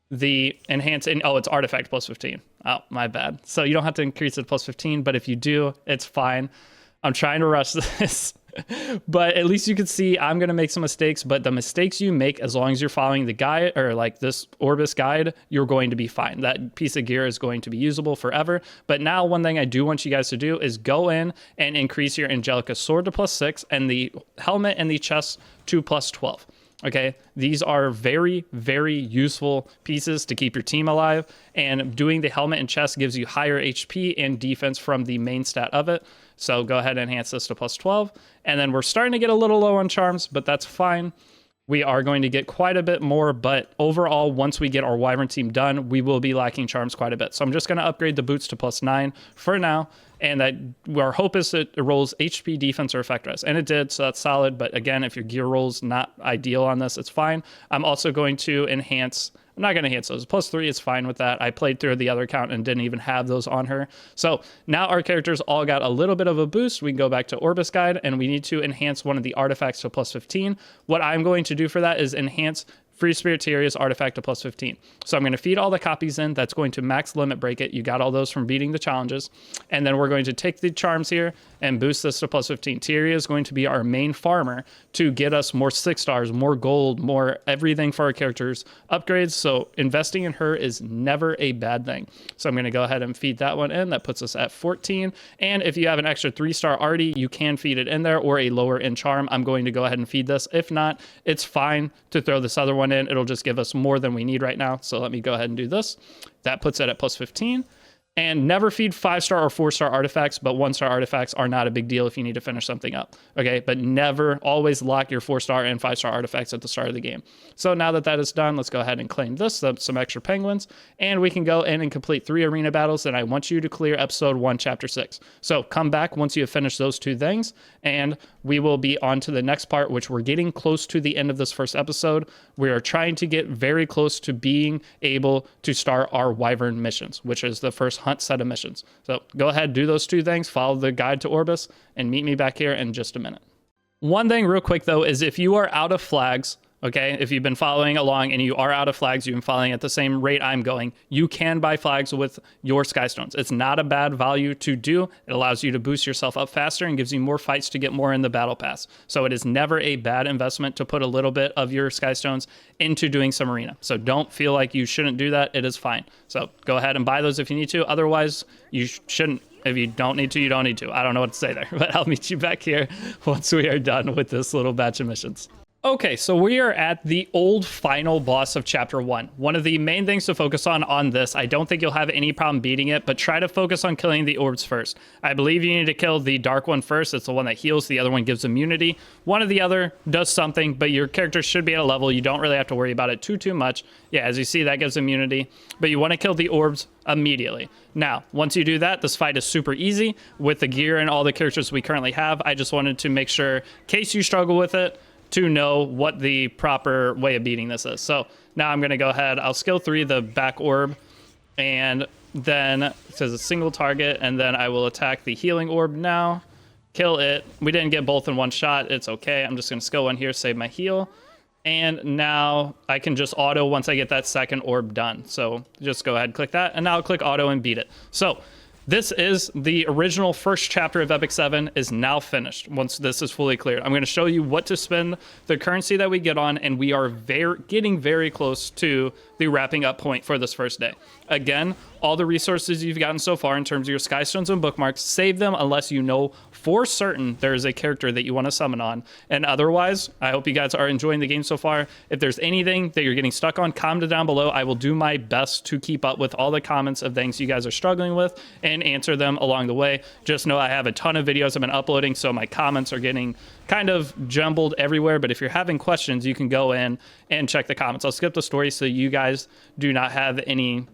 the enhance in, oh, it's artifact plus 15. Oh, my bad. So you don't have to increase it to plus 15, but if you do, it's fine. I'm trying to rush this, but at least you can see I'm going to make some mistakes, but the mistakes you make, as long as you're following the guide or like this Orbis guide, you're going to be fine. That piece of gear is going to be usable forever. But now one thing I do want you guys to do is go in and increase your Angelica sword to plus 6 and the helmet and the chest to plus 12. Okay, these are very, very useful pieces to keep your team alive, and doing the helmet and chest gives you higher HP and defense from the main stat of it. So go ahead and enhance this to plus 12, and then we're starting to get a little low on charms, but that's fine. We are going to get quite a bit more, but overall, once we get our Wyvern team done, we will be lacking charms quite a bit. So I'm just going to upgrade the boots to plus 9 for now, and that our hope is it rolls HP, defense, or effect rest. And it did, so that's solid. But again, if your gear rolls not ideal on this, it's fine. I'm also going to enhance, I'm not going to enhance those. Plus 3 is fine with that. I played through the other account and didn't even have those on her. So now our characters all got a little bit of a boost. We can go back to Orbis guide, and we need to enhance one of the artifacts to plus 15. What I'm going to do for that is enhance Free Spirit Tieria's artifact to plus 15. So I'm going to feed all the copies in. That's going to max limit break it. You got all those from beating the challenges. And then we're going to take the charms here and boost this to plus 15. Tieria is going to be our main farmer to get us more 6 stars, more gold, more everything for our characters, upgrades. So investing in her is never a bad thing. So I'm going to go ahead and feed that one in. That puts us at 14. And if you have an extra 3-star already, you can feed it in there, or a lower in charm. I'm going to go ahead and feed this. If not, it's fine to throw this other one in. It'll just give us more than we need right now. So let me go ahead and do this. That puts it at plus 15. And never feed 5-star or 4-star artifacts, but 1-star artifacts are not a big deal if you need to finish something up. Okay, but never, always lock your 4-star and 5-star artifacts at the start of the game. So now that that is done, let's go ahead and claim this, some extra penguins, and we can go in and complete 3 arena battles. And I want you to clear episode 1, chapter 6. So come back once you have finished those 2 things, and we will be on to the next part, which we're getting close to the end of this first episode. We are trying to get very close to being able to start our Wyvern missions, which is the first hunt set of missions. So go ahead, do those 2 things, follow the guide to Orbis, and meet me back here in just a minute. One thing real quick though is if you are out of flags, okay, if you've been following along and you are out of flags, you've been following at the same rate I'm going, you can buy flags with your Skystones. It's not a bad value to do. It allows you to boost yourself up faster and gives you more fights to get more in the battle pass. So it is never a bad investment to put a little bit of your Skystones into doing some arena. So don't feel like you shouldn't do that. It is fine. So go ahead and buy those if you need to. Otherwise, you shouldn't. If you don't need to, you don't need to. I don't know what to say there, but I'll meet you back here once we are done with this little batch of missions. Okay, so we are at the old final boss of chapter 1. One of the main things to focus on this, I don't think you'll have any problem beating it, but try to focus on killing the orbs first. I believe you need to kill the dark one first. It's the one that heals. The other one gives immunity. One or the other does something, but your character should be at a level you don't really have to worry about it too much. Yeah, as you see, that gives immunity, but you want to kill the orbs immediately. Now, once you do that, this fight is super easy with the gear and all the characters we currently have. I just wanted to make sure, in case you struggle with it, to know what the proper way of beating this is. So now I'm going to go ahead, I'll skill 3 the back orb, and then it says a single target, and then I will attack the healing orb now, kill it. We didn't get both in one shot, it's okay. I'm just going to skill 1 here, save my heal, and now I can just auto once I get that second orb done. So just go ahead, click that, and now I'll click auto and beat it. So this is the original first chapter of Epic 7 is now finished. Once this is fully cleared, I'm going to show you what to spend the currency that we get on, and we are getting very close to the wrapping up point for this first day. Again, all the resources you've gotten so far in terms of your skystones and bookmarks, save them unless you know for certain there is a character that you want to summon on. And otherwise, I hope you guys are enjoying the game so far. If there's anything that you're getting stuck on, comment it down below. I will do my best to keep up with all the comments of things you guys are struggling with and answer them along the way. Just know I have a ton of videos I've been uploading, so my comments are getting kind of jumbled everywhere. But if you're having questions, you can go in and check the comments. I'll skip the story so you guys do not have any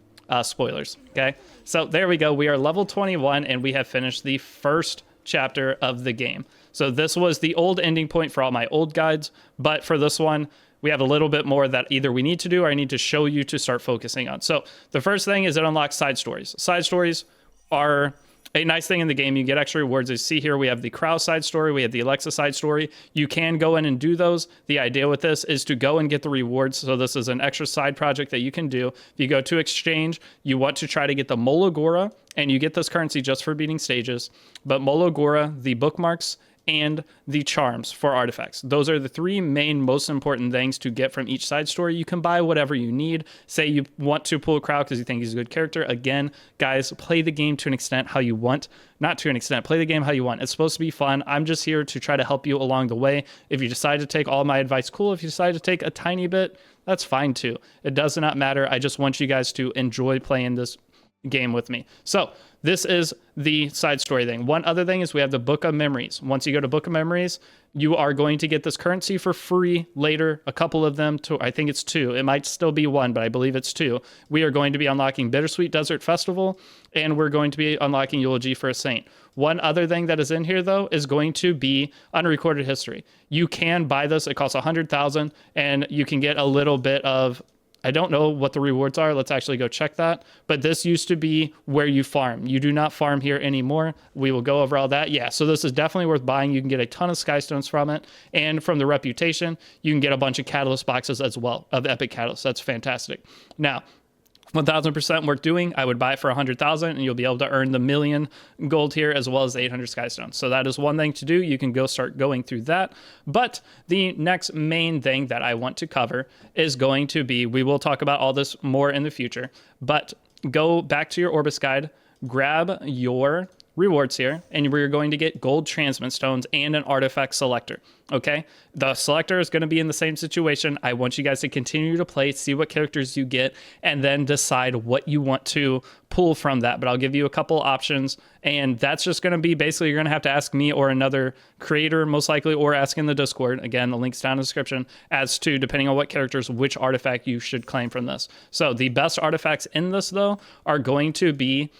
spoilers. Okay, so there we go. We are level 21 and we have finished the first chapter of the game. So this was the old ending point for all my old guides, but for this one we have a little bit more that either we need to do or I need to show you to start focusing on. So the first thing is it unlocks side stories. Side stories are a nice thing in the game. You get extra rewards. As you see here, we have the Crow side story, we have the Alexa side story. You can go in and do those. The idea with this is to go and get the rewards. So this is an extra side project that you can do. If you go to exchange, you want to try to get the Molagora, and you get this currency just for beating stages. But Molagora, the bookmarks, and the charms for artifacts. Those are the three main most important things to get from each side story. You can buy whatever you need. Say you want to pull a Crow because you think he's a good character. Again, guys, play the game to an extent how you want. Not to an extent, play the game how you want. It's supposed to be fun. I'm just here to try to help you along the way. If you decide to take all my advice, cool. If you decide to take a tiny bit, that's fine too. It does not matter. I just want you guys to enjoy playing this game with me. So this is the side story thing. One other thing is we have the Book of Memories. Once you go to Book of Memories, you are going to get this currency for free later. A couple of them, I think it's 2. It might still be 1, but I believe it's 2. We are going to be unlocking Bittersweet Desert Festival, and we're going to be unlocking Eulogy for a Saint. One other thing that is in here, though, is going to be Unrecorded History. You can buy this. It costs 100,000, and you can get a little bit of, I don't know what the rewards are. Let's actually go check that. But this used to be where you farm. You do not farm here anymore. We will go over all that. Yeah, so this is definitely worth buying. You can get a ton of Skystones from it. And from the Reputation, you can get a bunch of Catalyst boxes as well, of Epic Catalyst. That's fantastic. Now, 1,000% worth doing. I would buy it for 100,000 and you'll be able to earn the 1,000,000 gold here as well as 800 Skystones. So that is one thing to do. You can go start going through that. But the next main thing that I want to cover is going to be, we will talk about all this more in the future, but go back to your Orbis guide, grab your rewards here, and we're going to get gold transmit stones and an artifact selector. Okay, the selector is going to be in the same situation. I want you guys to continue to play, see what characters you get, and then decide what you want to pull from that. But I'll give you a couple options, and that's just going to be basically you're going to have to ask me or another creator most likely, or ask in the Discord. Again, the link's down in the description as to, depending on what characters, which artifact you should claim from this. So the best artifacts in this, though, are going to be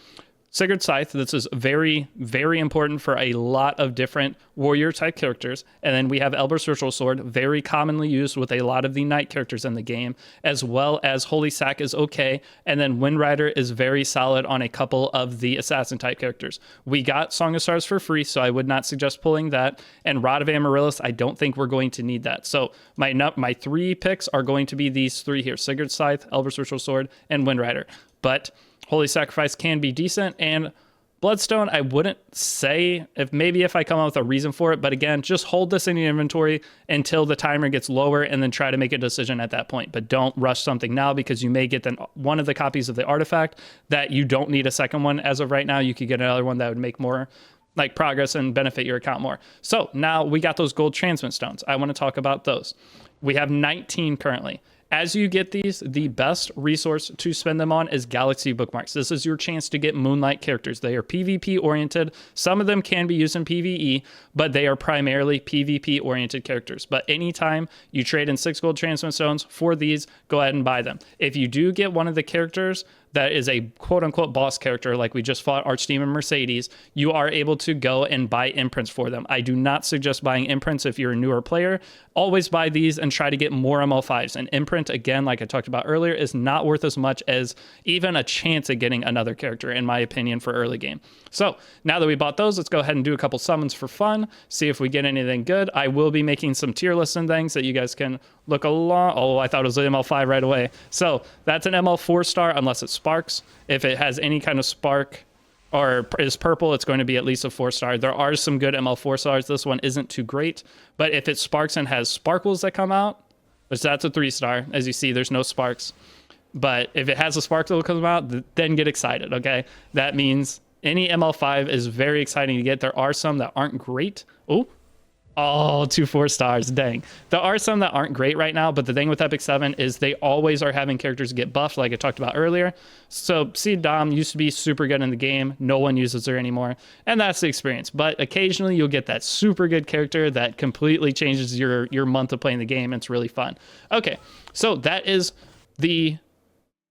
Sigurd Scythe. This is very, very important for a lot of different warrior type characters. And then we have Elber's Ritual Sword, very commonly used with a lot of the knight characters in the game, as well as Holy Sack is okay. And then Wind Rider is very solid on a couple of the assassin type characters. We got Song of Stars for free, so I would not suggest pulling that. And Rod of Amaryllis, I don't think we're going to need that. So my 3 picks are going to be these 3 here: Sigurd Scythe, Elber's Ritual Sword, and Wind Rider. But Holy Sacrifice can be decent, and Bloodstone, I wouldn't say, if I come up with a reason for it, but again, just hold this in your inventory until the timer gets lower and then try to make a decision at that point. But don't rush something now, because you may get one of the copies of the artifact that you don't need a second one as of right now. You could get another one that would make more like progress and benefit your account more. So now we got those gold transmit stones. I want to talk about those. We have 19 currently. As you get these, the best resource to spend them on is Galaxy Bookmarks. This is your chance to get Moonlight characters. They are PvP oriented. Some of them can be used in PvE, but they are primarily PvP oriented characters. But anytime you trade in 6 gold transmit stones for these, go ahead and buy them. If you do get one of the characters that is a quote-unquote boss character, like we just fought Archdemon Mercedes, you are able to go and buy imprints for them. I do not suggest buying imprints if you're a newer player. Always buy these and try to get more ML5s. An imprint, again, like I talked about earlier, is not worth as much as even a chance at getting another character, in my opinion, for early game. So now that we bought those, let's go ahead and do a couple summons for fun, see if we get anything good. I will be making some tier lists and things that you guys can look along. Oh, I thought it was an ML5 right away. So that's an ML4 star unless it sparks. If it has any kind of spark, or is purple, it's going to be at least a 4-star. There are some good ML 4-stars. This one isn't too great, but if it sparks and has sparkles that come out, which that's a 3-star. As you see, there's no sparks. But if it has a sparkle that comes out, then get excited, okay? That means any ML5 is very exciting to get. There are some that aren't great. Oh, 2 4-stars, dang. There are some that aren't great right now, but the thing with Epic 7 is they always are having characters get buffed, like I talked about earlier. So Seed Dom used to be super good in the game. No one uses her anymore, and that's the experience. But occasionally you'll get that super good character that completely changes your month of playing the game, and it's really fun. Okay, so that is the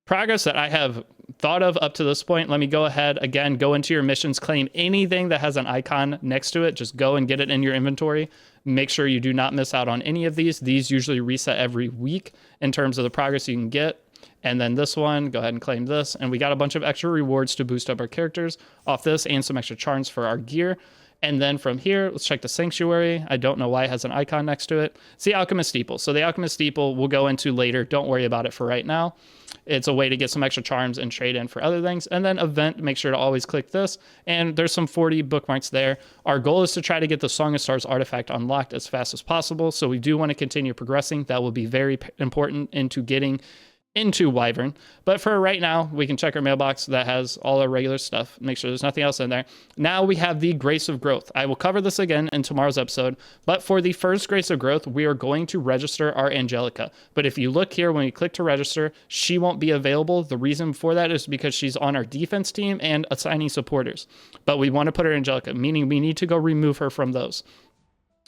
progress that I have thought of up to this point. Let me go ahead again, go into your missions, claim anything that has an icon next to it. Just go and get it in your inventory. Make sure you do not miss out on any of these. These usually reset every week in terms of the progress you can get. And then this one, go ahead and claim this. And we got a bunch of extra rewards to boost up our characters off this, and some extra charms for our gear. And then from here, let's check the Sanctuary. I don't know why it has an icon next to it. It's the Alchemist Steeple. So the Alchemist Steeple we'll go into later. Don't worry about it for right now. It's a way to get some extra charms and trade in for other things. And then event, make sure to always click this. And there's some 40 bookmarks there. Our goal is to try to get the Song of Stars artifact unlocked as fast as possible. So we do want to continue progressing. That will be very important into getting into Wyvern. But for right now, we can check our mailbox that has all our regular stuff. Make sure there's nothing else in there. Now we have the Grace of Growth. I will cover this again in tomorrow's episode, but for the first Grace of Growth, we are going to register our Angelica. But if you look here, when we click to register, she won't be available. The reason for that is because she's on our defense team and assigning supporters. But we want to put her Angelica, meaning we need to go remove her from those.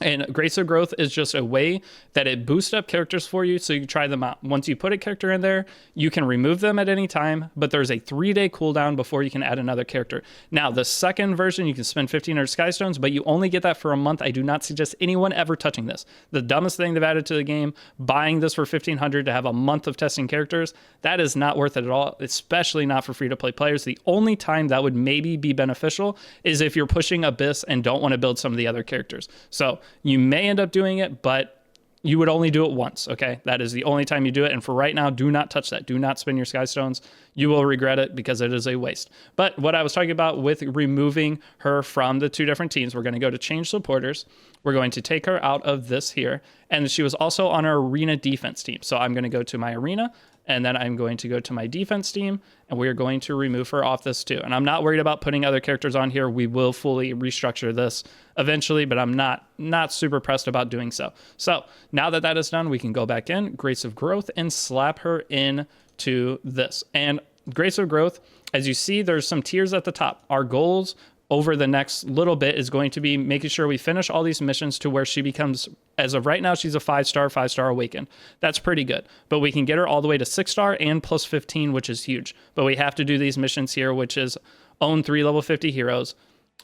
And Grace of Growth is just a way that it boosts up characters for you so you can try them out. Once you put a character in there, you can remove them at any time, but there's a 3-day cooldown before you can add another character. Now, the second version, you can spend 1,500 Sky Stones, but you only get that for a month. I do not suggest anyone ever touching this. The dumbest thing they've added to the game, buying this for 1,500 to have a month of testing characters, that is not worth it at all, especially not for free-to-play players. The only time that would maybe be beneficial is if you're pushing Abyss and don't want to build some of the other characters. So you may end up doing it, but you would only do it once, okay? That is the only time you do it, and for right now, do not touch that. Do not spend your Sky Stones. You will regret it because it is a waste. But what I was talking about with removing her from the 2 different teams, we're going to go to change supporters. We're going to take her out of this here, and she was also on our arena defense team. So I'm going to go to my arena, and then I'm going to go to my defense team, and we're going to remove her off this too. And I'm not worried about putting other characters on here. We will fully restructure this eventually, but I'm not super pressed about doing so. So now that that is done, we can go back in, Grace of Growth, and slap her in to this. And Grace of Growth, as you see, there's some tiers at the top. Our goals over the next little bit is going to be making sure we finish all these missions to where she becomes, as of right now, she's a 5-star awakened. That's pretty good, but we can get her all the way to 6-star and plus 15, which is huge. But we have to do these missions here, which is own 3 level 50 heroes.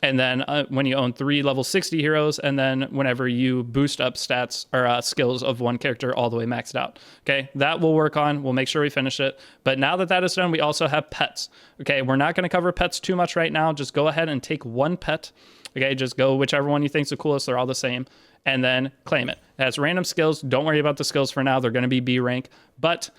And then when you own 3 level 60 heroes, and then whenever you boost up stats or skills of one character all the way maxed out. Okay, that we'll work on. We'll make sure we finish it. But now that that is done, we also have pets. Okay, we're not going to cover pets too much right now. Just go ahead and take one pet. Okay, just go whichever one you think is the coolest. They're all the same. And then claim it. It has random skills. Don't worry about the skills for now. They're going to be B rank. But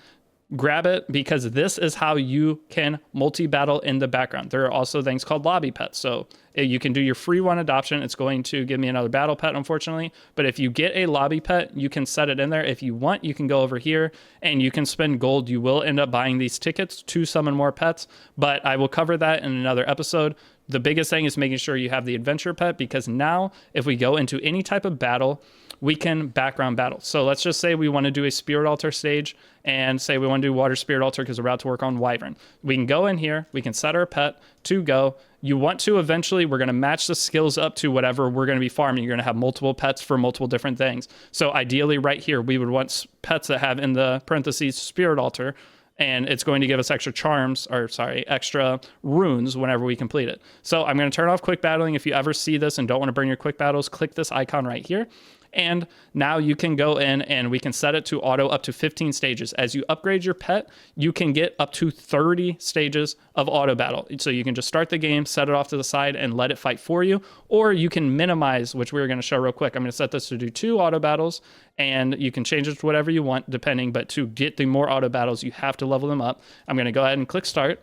grab it because this is how you can multi-battle in the background. There are also things called lobby pets. So you can do your free one adoption. It's going to give me another battle pet, unfortunately. But if you get a lobby pet, you can set it in there. If you want, you can go over here and you can spend gold. You will end up buying these tickets to summon more pets, but I will cover that in another episode. The biggest thing is making sure you have the adventure pet, because now if we go into any type of battle, we can background battle. So let's just say we want to do a spirit altar stage and say we want to do water spirit altar because we're about to work on Wyvern. We can go in here, we can set our pet to go. You want to eventually, we're going to match the skills up to whatever we're going to be farming. You're going to have multiple pets for multiple different things. So ideally right here, we would want pets that have in the parentheses spirit altar, and it's going to give us extra charms, or sorry, extra runes whenever we complete it. So I'm going to turn off quick battling. If you ever see this and don't want to burn your quick battles, click this icon right here. And now you can go in and we can set it to auto up to 15 stages. As you upgrade your pet, you can get up to 30 stages of auto battle. So you can just start the game, set it off to the side and let it fight for you. Or you can minimize, which we're going to show real quick. I'm going to set this to do 2 auto battles, and you can change it to whatever you want depending. But to get the more auto battles, you have to level them up. I'm going to go ahead and click start,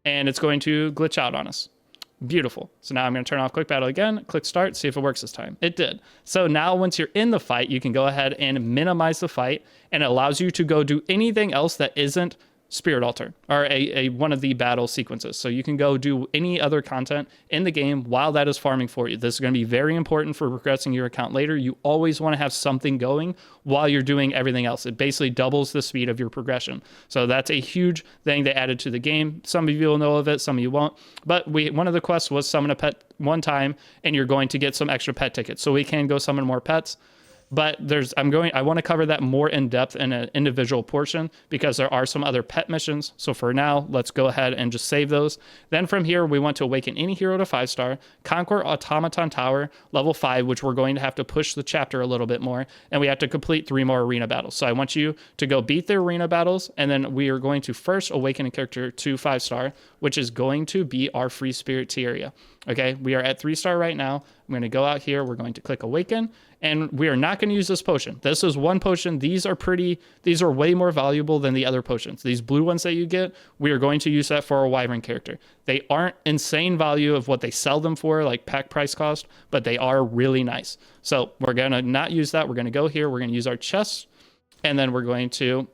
and it's going to glitch out on us. Beautiful. So now I'm going to turn off quick battle again, click start, see if it works this time. It did. So now once you're in the fight, you can go ahead and minimize the fight, and it allows you to go do anything else that isn't Spirit Altar or a one of the battle sequences. So you can go do any other content in the game while that is farming for you. This is going to be very important for progressing your account later. You always want to have something going while you're doing everything else. It basically doubles the speed of your progression. So that's a huge thing they added to the game. Some of you will know of it, some of you won't. But one of the quests was summon a pet one time, and you're going to get some extra pet tickets. So we can go summon more pets. But I want to cover that more in depth in an individual portion because there are some other pet missions. So for now, let's go ahead and just save those. Then from here, we want to awaken any hero to 5-star, conquer Automaton Tower, level 5, which we're going to have to push the chapter a little bit more. And we have to complete 3 more arena battles. So I want you to go beat the arena battles. And then we are going to first awaken a character to 5-star, which is going to be our free spirit Tieria. Okay, we are at 3-star right now. I'm going to go out here. We're going to click awaken, and we are not going to use this potion. This is one potion. These are way more valuable than the other potions. These blue ones that you get, we are going to use that for a Wyvern character. They aren't insane value of what they sell them for, like pack price cost, but they are really nice. So we're going to not use that. We're going to go here. We're going to use our chest, and then we're going to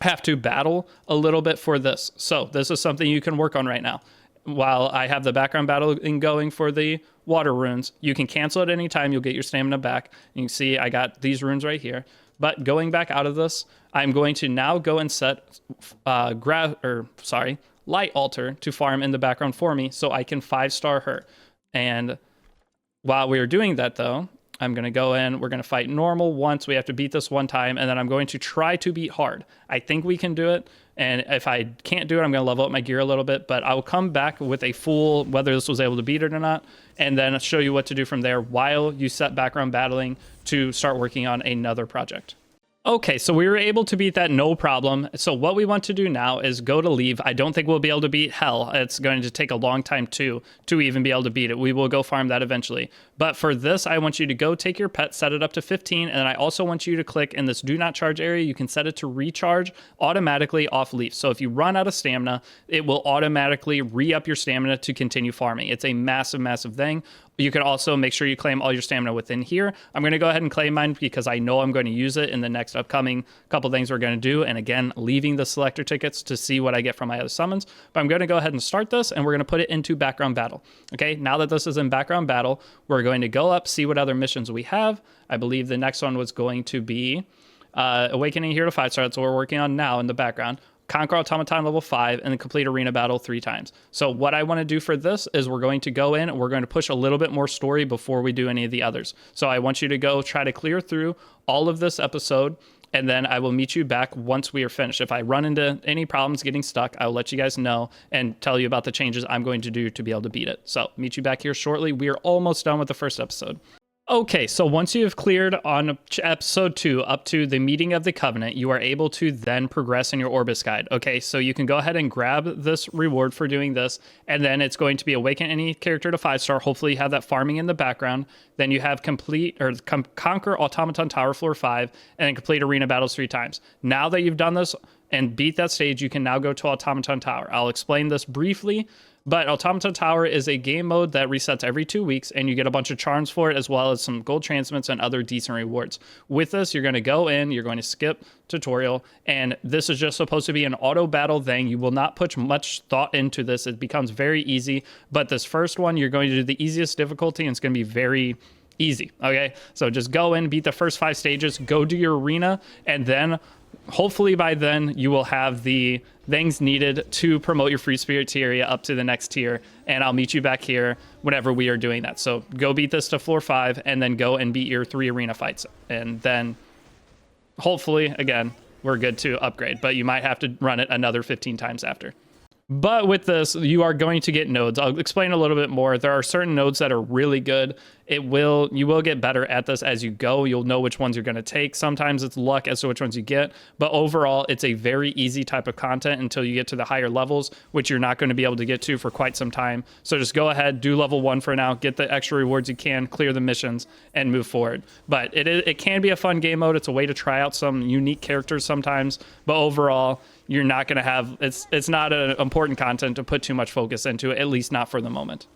have to battle a little bit for this. So this is something you can work on right now. While I have the background battling going for the water runes, you can cancel at any time. You'll get your stamina back. You can see I got these runes right here. But going back out of this, I'm going to now go and set Light Altar to farm in the background for me so I can 5-star her. And while we are doing that, though, I'm going to go in. We're going to fight normal once. We have to beat this one time, and then I'm going to try to beat hard. I think we can do it. And if I can't do it, I'm going to level up my gear a little bit, but I will come back with a full, whether this was able to beat it or not, and then show you what to do from there while you set background battling to start working on another project. Okay, so we were able to beat that no problem. So what we want to do now is go to leave. I don't think we'll be able to beat hell. It's going to take a long time to even be able to beat it. We will go farm that eventually. But for this, I want you to go take your pet, set it up to 15, and I also want you to click in this do not charge area. You can set it to recharge automatically off leaf. So if you run out of stamina, it will automatically re-up your stamina to continue farming. It's a massive, massive thing. You can also make sure you claim all your stamina within here. I'm going to go ahead and claim mine because I know I'm going to use it in the next upcoming couple things we're going to do. And again, leaving the selector tickets to see what I get from my other summons. But I'm going to go ahead and start this, and we're going to put it into background battle. Okay, now that this is in background battle, we're going to go up, see what other missions we have. I believe the next one was going to be Awakening Hero to 5-star. That's what we're working on now in the background. Conquer Automaton level 5, and then complete arena battle 3 times. So what I want to do for this is we're going to go in and we're going to push a little bit more story before we do any of the others. So I want you to go try to clear through all of this episode, and then I will meet you back once we are finished. If I run into any problems getting stuck, I'll let you guys know and tell you about the changes I'm going to do to be able to beat it. So meet you back here shortly. We are almost done with the first episode. Okay, so once you have cleared on episode 2 up to the meeting of the Covenant, you are able to then progress in your Orbis guide. Okay, so you can go ahead and grab this reward for doing this, and then it's going to be awaken any character to 5-star. Hopefully you have that farming in the background. Then you have conquer Automaton Tower floor 5, and then complete arena battles 3 times. Now that you've done this and beat that stage, you can now go to Automaton Tower. I'll explain this briefly. But Automaton Tower is a game mode that resets every 2 weeks, and you get a bunch of charms for it, as well as some gold transmits and other decent rewards. With this, you're going to go in, you're going to skip tutorial, and this is just supposed to be an auto battle thing. You will not put much thought into this. It becomes very easy, but this first one, you're going to do the easiest difficulty, and it's going to be very easy, okay? So just go in, beat the first 5 stages, go do your arena, and then hopefully by then you will have the things needed to promote your free spirit Tieria up to the next tier, and I'll meet you back here whenever we are doing that. So go beat this to floor 5, and then go and beat your 3 arena fights, and then hopefully again we're good to upgrade, but you might have to run it another 15 times after. But with this, you are going to get nodes. I'll explain a little bit more. There are certain nodes that are really good. You will get better at this as you go. You'll know which ones you're going to take. Sometimes it's luck as to which ones you get. But overall, it's a very easy type of content until you get to the higher levels, which you're not going to be able to get to for quite some time. So just go ahead, do level 1 for now, get the extra rewards you can, clear the missions, and move forward. But it can be a fun game mode. It's a way to try out some unique characters sometimes. But overall, you're not going to have, it's not an important content to put too much focus into, at least not for the moment.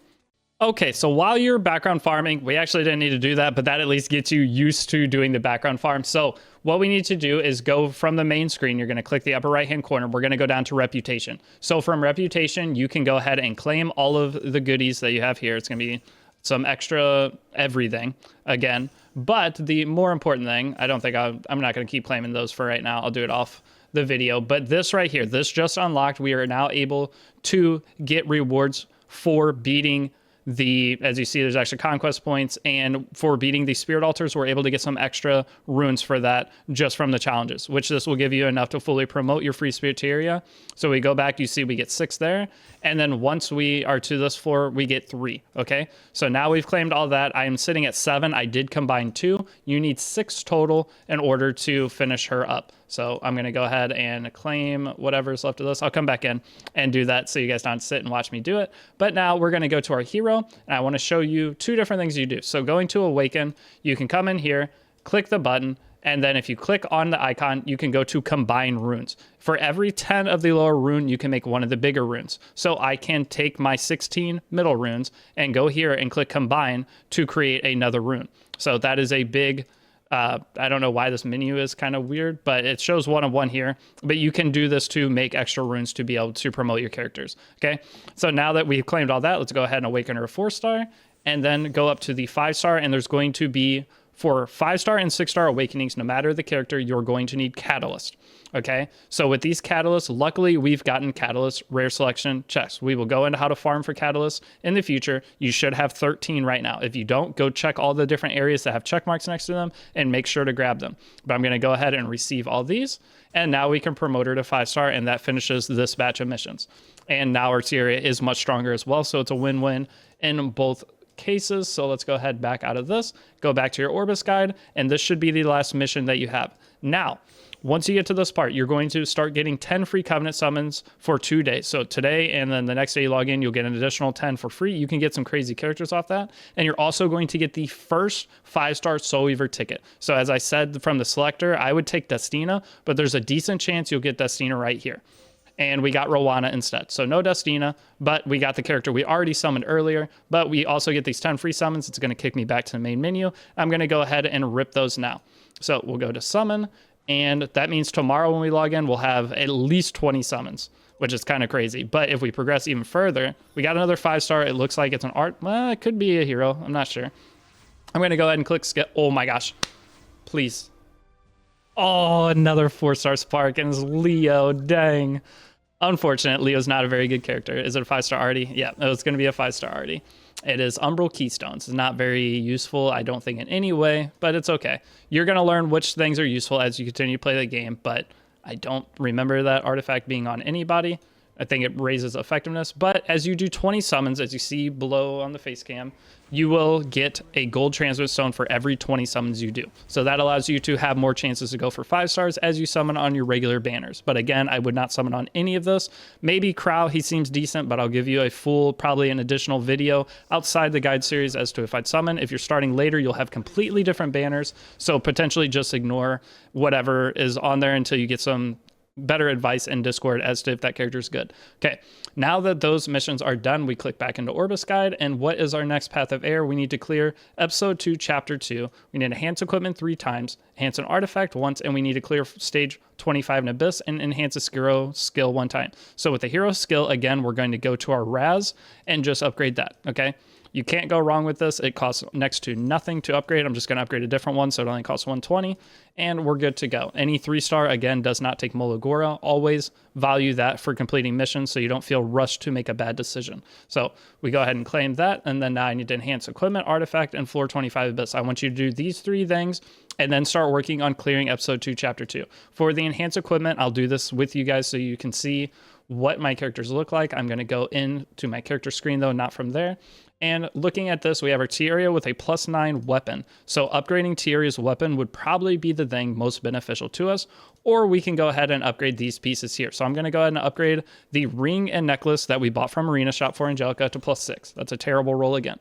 Okay, so while you're background farming, we actually didn't need to do that, but that at least gets you used to doing the background farm. So what we need to do is go from the main screen. You're going to click the upper right-hand corner. We're going to go down to reputation. So from reputation, you can go ahead and claim all of the goodies that you have here. It's going to be some extra everything again. But the more important thing, I don't think I'm not going to keep claiming those for right now. I'll do it off the video. But this right here, this just unlocked. We are now able to get rewards for beating as you see, there's extra conquest points, and for beating the spirit altars, we're able to get some extra runes for that just from the challenges, which this will give you enough to fully promote your free spirit Tieria. So we go back, you see we get 6 there, and then once we are to this floor, we get 3. Okay, so now we've claimed all that. I am sitting at 7. I did combine 2. You need 6 total in order to finish her up. So I'm going to go ahead and claim whatever's left of this. I'll come back in and do that so you guys don't sit and watch me do it. But now we're going to go to our hero, and I want to show you 2 different things you do. So going to Awaken, you can come in here, click the button, and then if you click on the icon, you can go to Combine Runes. For every 10 of the lower rune, you can make one of the bigger runes. So I can take my 16 middle runes and go here and click Combine to create another rune. So that is a big... I don't know why this menu is kind of weird, but it shows 1 of 1 here. But you can do this to make extra runes to be able to promote your characters. Okay, so now that we've claimed all that, let's go ahead and awaken her 4-star, and then go up to the 5-star, and there's going to be, for 5-star and 6-star awakenings, no matter the character, you're going to need Catalyst. Okay, so with these catalysts, luckily we've gotten catalyst rare selection checks. We will go into how to farm for catalysts in the future. You should have 13 right now. If you don't, go check all the different areas that have check marks next to them and make sure to grab them. But I'm going to go ahead and receive all these, and now we can promote her to 5-star, and that finishes this batch of missions. And now our Tieria is much stronger as well, so it's a win-win in both cases. So let's go ahead back out of this, go back to your Orbis guide, and this should be the last mission that you have. Now, once you get to this part, you're going to start getting 10 free Covenant summons for 2 days. So today and then the next day you log in, you'll get an additional 10 for free. You can get some crazy characters off that. And you're also going to get the first 5-star Soul Weaver ticket. So as I said from the selector, I would take Destina, but there's a decent chance you'll get Destina right here. And we got Rowana instead. So no Destina, but we got the character we already summoned earlier, but we also get these 10 free summons. It's going to kick me back to the main menu. I'm going to go ahead and rip those now. So we'll go to summon, and that means tomorrow when we log in, we'll have at least 20 summons, which is kind of crazy. But if we progress even further, we got another 5-star. It looks like it's an art. Well, it could be a hero. I'm not sure. I'm going to go ahead and click skip. Oh my gosh. Please. Oh, another 4-star Spark, and it's Leo. Dang. Unfortunate, Leo's not a very good character. Is it a 5-star already? Yeah, it's going to be a 5-star already. It is Umbral Keystones. It's not very useful, I don't think, in any way, but it's okay. You're going to learn which things are useful as you continue to play the game, but I don't remember that artifact being on anybody. I think it raises effectiveness, but as you do 20 summons, as you see below on the face cam, you will get a gold transmit stone for every 20 summons you do. So that allows you to have more chances to go for 5 stars as you summon on your regular banners. But again, I would not summon on any of this. Maybe Crow, he seems decent, but I'll give you a full, probably an additional video outside the guide series as to if I'd summon. If you're starting later, you'll have completely different banners. So potentially just ignore whatever is on there until you get some better advice in Discord as to if that character is good. Okay, now that those missions are done, we click back into Orbis Guide, and what is our next path of error? We need to clear Episode 2, Chapter 2. We need to enhance equipment 3 times, enhance an artifact once, and we need to clear Stage 25 in Abyss and enhance a hero skill 1 time. So with the hero skill, again, we're going to go to our Raz and just upgrade that, okay? You can't go wrong with this. It costs next to nothing to upgrade. I'm just going to upgrade a different one, so it only costs 120, and we're good to go. Any 3-star, again, does not take Molagora. Always value that for completing missions so you don't feel rushed to make a bad decision. So we go ahead and claim that, and then now I need to enhance equipment, artifact, and floor 25 Abyss. I want you to do these 3 things and then start working on clearing Episode 2, Chapter 2. For the enhanced equipment, I'll do this with you guys so you can see what my characters look like. I'm going to go into my character screen, though, not from there. And looking at this, we have our Tieria with a +9 weapon. So upgrading Tieria's weapon would probably be the thing most beneficial to us, or we can go ahead and upgrade these pieces here. So I'm going to go ahead and upgrade the ring and necklace that we bought from Arena Shop for Angelica to +6. That's a terrible roll again.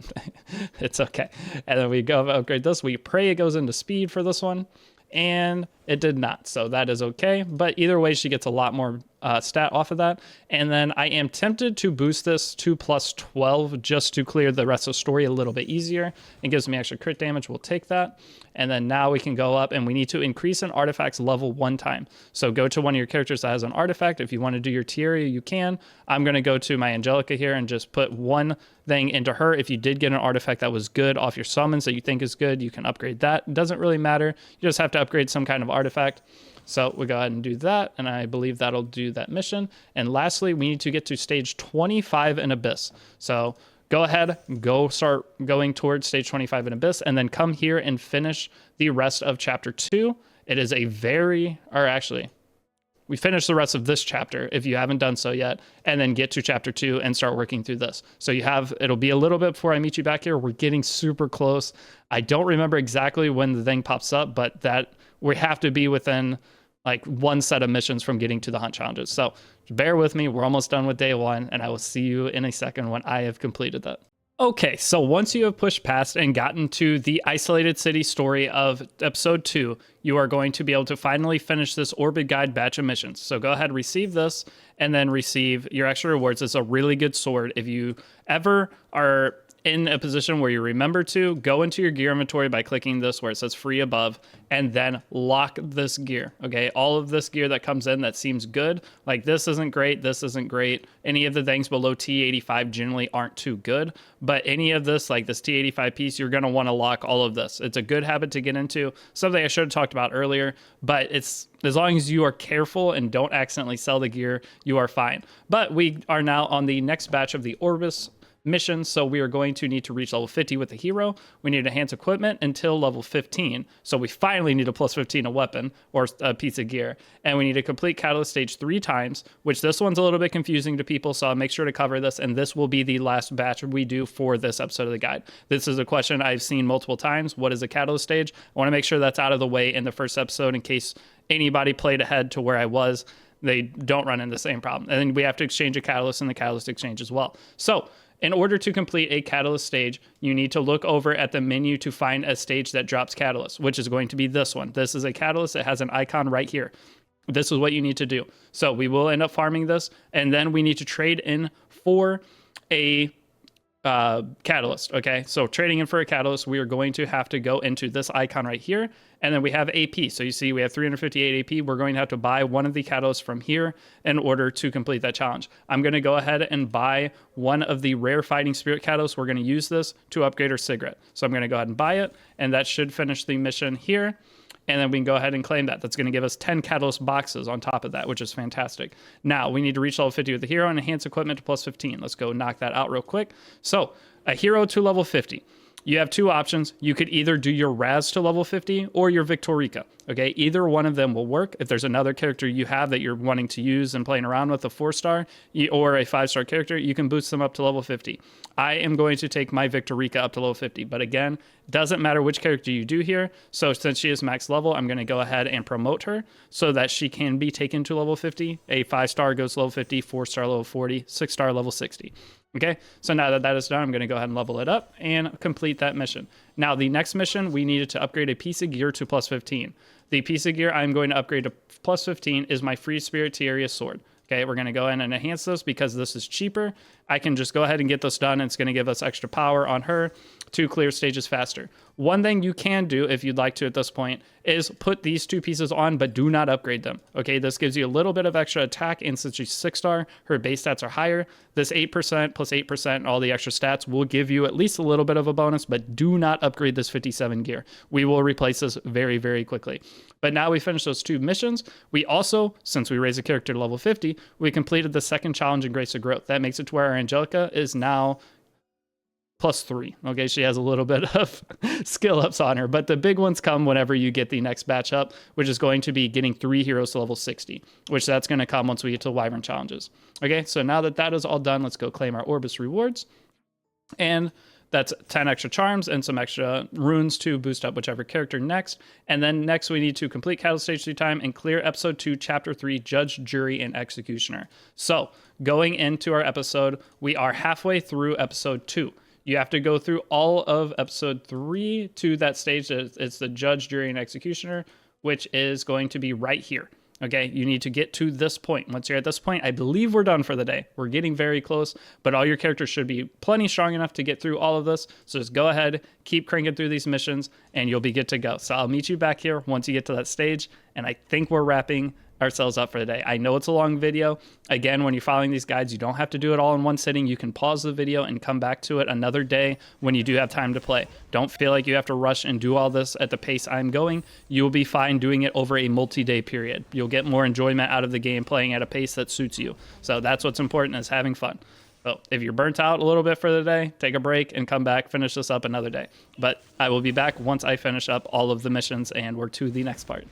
It's okay. And then we go upgrade this. We pray it goes into speed for this one. And It did not, so that is okay. But either way, she gets a lot more stat off of that. And then I am tempted to boost this to plus 12 just to clear the rest of the story a little bit easier. It gives me extra crit damage. We'll take that. And then now we can go up and we need to increase an artifact's level 1 time. So go to one of your characters that has an artifact. If you want to do your Tieria, you can. I'm going to go to my Angelica here and just put one thing into her. If you did get an artifact that was good off your summons that you think is good, you can upgrade that. It doesn't really matter. You just have to upgrade some kind of artifact. So we go ahead and do that, and I believe that'll do that mission. And lastly, we need to get to stage 25 in Abyss. So go ahead, start going towards stage 25 in Abyss, and then come here and finish the rest of chapter 2. It is we finish the rest of this chapter if you haven't done so yet, and then get to chapter 2 and start working through this. So it'll be a little bit before I meet you back here. We're getting super close. I don't remember exactly when the thing pops up, but that we have to be within like one set of missions from getting to the hunt challenges. So bear with me. We're almost done with day 1, and I will see you in a second when I have completed that. Okay, so once you have pushed past and gotten to the isolated city story of episode 2, you are going to be able to finally finish this Orbit Guide batch of missions. So go ahead, receive this, and then receive your extra rewards. It's a really good sword. If you ever are in a position where you remember to, go into your gear inventory by clicking this where it says free above, and then lock this gear, okay? All of this gear that comes in that seems good, like this isn't great, any of the things below T85 generally aren't too good, but any of this, like this T85 piece, you're gonna wanna lock all of this. It's a good habit to get into, something I should have talked about earlier, but it's as long as you are careful and don't accidentally sell the gear, you are fine. But we are now on the next batch of the Orbis missions, so we are going to need to reach level 50 with the hero. We need to enhance equipment until level 15, so we finally need a plus 15 a weapon or a piece of gear, and we need to complete Catalyst Stage 3 times, which this one's a little bit confusing to people, so I'll make sure to cover this, and this will be the last batch we do for this episode of the guide. This is a question I've seen multiple times. What is a Catalyst Stage? I want to make sure that's out of the way in the first episode in case anybody played ahead to where I was. They don't run into the same problem. And then we have to exchange a catalyst in the catalyst exchange as well. So in order to complete a catalyst stage, you need to look over at the menu to find a stage that drops catalyst, which is going to be this one. This is a catalyst. It has an icon right here. This is what you need to do. So we will end up farming this, and then we need to trade in for a catalyst. Okay, so trading in for a catalyst, we are going to have to go into this icon right here, and then we have AP. So you see we have 358 AP. We're going to have to buy one of the catalysts from here in order to complete that challenge. I'm going to go ahead and buy one of the rare fighting spirit catalysts. We're going to use this to upgrade our cigarette. So I'm going to go ahead and buy it, and that should finish the mission here. And then we can go ahead and claim that. That's going to give us 10 catalyst boxes on top of that, which is fantastic. Now, we need to reach level 50 with the hero and enhance equipment to plus 15. Let's go knock that out real quick. So, a hero to level 50. You have two options. You could either do your Raz to level 50 or your Victorica. Okay, either one of them will work. If there's another character you have that you're wanting to use and playing around with, a 4-star or a 5-star character, you can boost them up to level 50. I am going to take my Victorica up to level 50, but again, doesn't matter which character you do here. So since she is max level, I'm going to go ahead and promote her so that she can be taken to level 50. A 5-star goes to level 50, 4-star level 40, 6-star level 60. Okay, so now that that is done, I'm going to go ahead and level it up and complete that mission. Now, the next mission, we needed to upgrade a piece of gear to plus 15. The piece of gear I'm going to upgrade to plus 15 is my Free Spirit Tieria sword. Okay, we're going to go in and enhance this because this is cheaper. I can just go ahead and get this done, and it's going to give us extra power on her to clear stages faster. One thing you can do, if you'd like to at this point, is put these two pieces on, but do not upgrade them. Okay, this gives you a little bit of extra attack, and since she's 6-star, her base stats are higher. This 8% plus 8% and all the extra stats will give you at least a little bit of a bonus, but do not upgrade this 57 gear. We will replace this very, very quickly. But now we finished those two missions. We also, since we raised a character to level 50, we completed the second challenge in Grace of Growth. That makes it to where our Angelica is now plus 3. Okay, she has a little bit of skill ups on her, but the big ones come whenever you get the next batch up, which is going to be getting 3 heroes to level 60, which that's going to come once we get to the Wyvern challenges. Okay, so now that that is all done, let's go claim our Orbis rewards. And that's 10 extra charms and some extra runes to boost up whichever character next. And then next we need to complete Catalyst Stage 3 time and clear Episode 2, Chapter 3, Judge, Jury, and Executioner. So going into our episode, we are halfway through Episode 2. You have to go through all of Episode 3 to that stage. It's the Judge, Jury, and Executioner, which is going to be right here. Okay, you need to get to this point. Once you're at this point, I believe we're done for the day. We're getting very close, but all your characters should be plenty strong enough to get through all of this. So just go ahead, keep cranking through these missions, and you'll be good to go. So I'll meet you back here once you get to that stage, and I think we're wrapping ourselves up for the day. I know it's a long video. Again, when you're following these guides, you don't have to do it all in one sitting. You can pause the video and come back to it another day when you do have time to play. Don't feel like you have to rush and do all this at the pace I'm going. You'll be fine doing it over a multi-day period. You'll get more enjoyment out of the game playing at a pace that suits you. So that's what's important, is having fun. So if you're burnt out a little bit for the day, take a break and come back, finish this up another day. But I will be back once I finish up all of the missions and we're to the next part.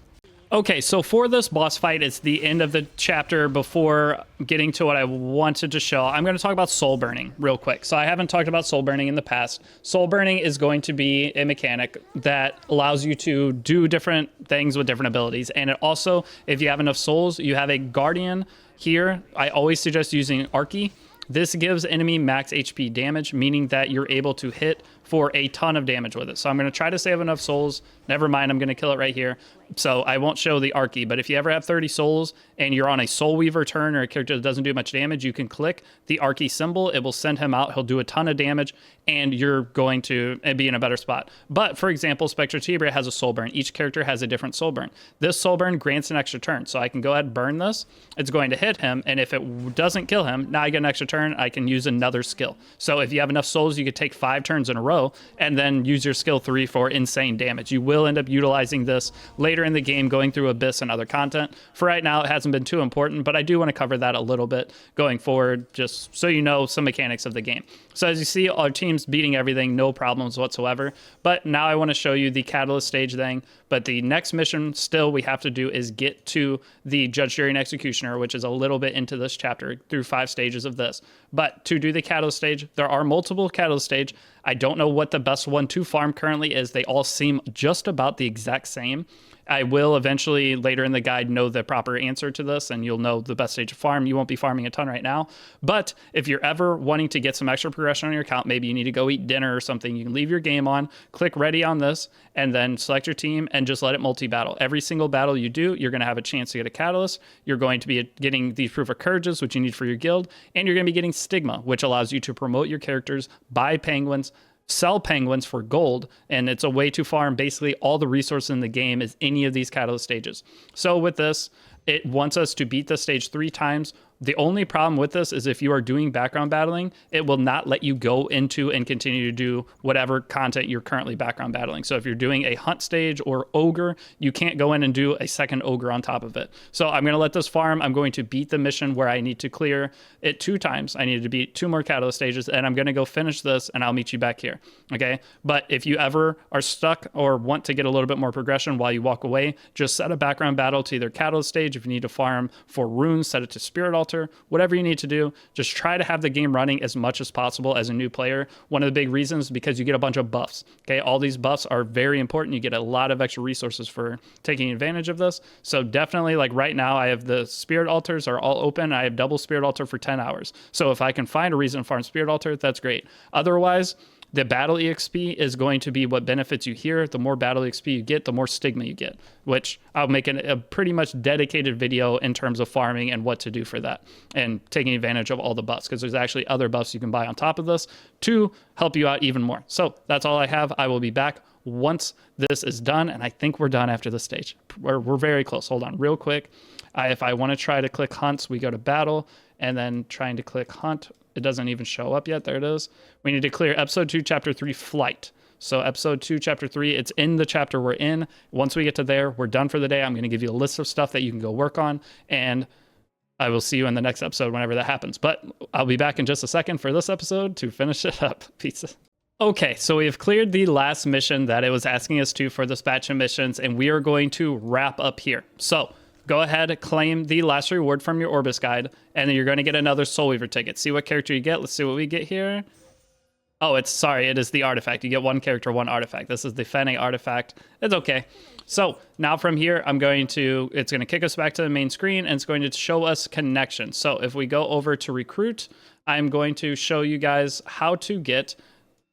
Okay, so for this boss fight, it's the end of the chapter before getting to what I wanted to show. I'm going to talk about soul burning real quick. So I haven't talked about soul burning in the past. Soul burning is going to be a mechanic that allows you to do different things with different abilities. And it also, if you have enough souls, you have a guardian here. I always suggest using Arky. This gives enemy max HP damage, meaning that you're able to hit for a ton of damage with it. So I'm going to try to save enough souls. Never mind, I'm going to kill it right here. So I won't show the Arky, but if you ever have 30 souls and you're on a Soul Weaver turn or a character that doesn't do much damage, you can click the Arky symbol. It will send him out. He'll do a ton of damage, and you're going to be in a better spot. But for example, Spectre Tieria has a soul burn. Each character has a different soul burn. This soul burn grants an extra turn. So I can go ahead and burn this. It's going to hit him, and if it doesn't kill him, now I get an extra turn. I can use another skill. So if you have enough souls, you could take 5 turns in a row and then use your skill 3 for insane damage. You will end up utilizing this later in the game, going through Abyss and other content. For right now, it hasn't been too important, but I do want to cover that a little bit going forward, just so you know some mechanics of the game. So as you see, our team's beating everything, no problems whatsoever. But now I want to show you the Catalyst stage thing. But the next mission still we have to do is get to the Judge, Jury, and Executioner, which is a little bit into this chapter through 5 stages of this. But to do the Catalyst stage, there are multiple Catalyst stage. I don't know what the best one to farm currently is. They all seem just about the exact same. I will eventually later in the guide know the proper answer to this, and you'll know the best stage to farm. You won't be farming a ton right now, but if you're ever wanting to get some extra progression on your account, maybe you need to go eat dinner or something, you can leave your game on, click ready on this, and then select your team and just let it multi-battle. Every single battle you do, you're going to have a chance to get a Catalyst. You're going to be getting these Proof of Courages, which you need for your guild, and you're going to be getting Stigma, which allows you to promote your characters, buy penguins, sell penguins for gold, and it's a way to farm basically all the resources in the game as any of these Catalyst stages. So with this, it wants us to beat the stage 3 times. The only problem with this is if you are doing background battling, it will not let you go into and continue to do whatever content you're currently background battling. So if you're doing a hunt stage or ogre, you can't go in and do a second ogre on top of it. So I'm going to let this farm. I'm going to beat the mission where I need to clear it 2 times. I need to beat 2 more Catalyst stages, and I'm going to go finish this, and I'll meet you back here. Okay. But if you ever are stuck or want to get a little bit more progression while you walk away, just set a background battle to either Catalyst stage. If you need to farm for runes, set it to Spirit Altar. Whatever you need to do, just try to have the game running as much as possible as a new player. One of the big reasons is because you get a bunch of buffs. Okay, all these buffs are very important. You get a lot of extra resources for taking advantage of this. So definitely, like right now, I have the Spirit Altars are all open. I have double Spirit Altar for 10 hours. So if I can find a reason to farm Spirit Altar, that's great. Otherwise, the battle EXP is going to be what benefits you here. The more battle EXP you get, the more stigma you get, which I'll make a pretty much dedicated video in terms of farming and what to do for that and taking advantage of all the buffs, because there's actually other buffs you can buy on top of this to help you out even more. So that's all I have. I will be back once this is done, and I think we're done after this stage. We're very close. Hold on real quick. If I want to try to click hunts, we go to battle, and then trying to click hunt, it doesn't even show up yet. There it is. We need to clear episode 2, chapter 3, flight. So episode 2, chapter 3, it's in the chapter we're in. Once we get to there, we're done for the day. I'm going to give you a list of stuff that you can go work on, and I will see you in the next episode whenever that happens. But I'll be back in just a second for this episode to finish it up. Pizza. Okay, so we have cleared the last mission that it was asking us to for this batch of missions, and we are going to wrap up here. So go ahead, claim the last reward from your Orbis guide, and then you're going to get another Soul Weaver ticket. See what character you get. Let's see what we get here. Oh, it is the artifact. You get 1 character, 1 artifact. This is the Fene artifact. It's okay. So now from here, it's going to kick us back to the main screen, and it's going to show us connection. So if we go over to recruit, I'm going to show you guys how to get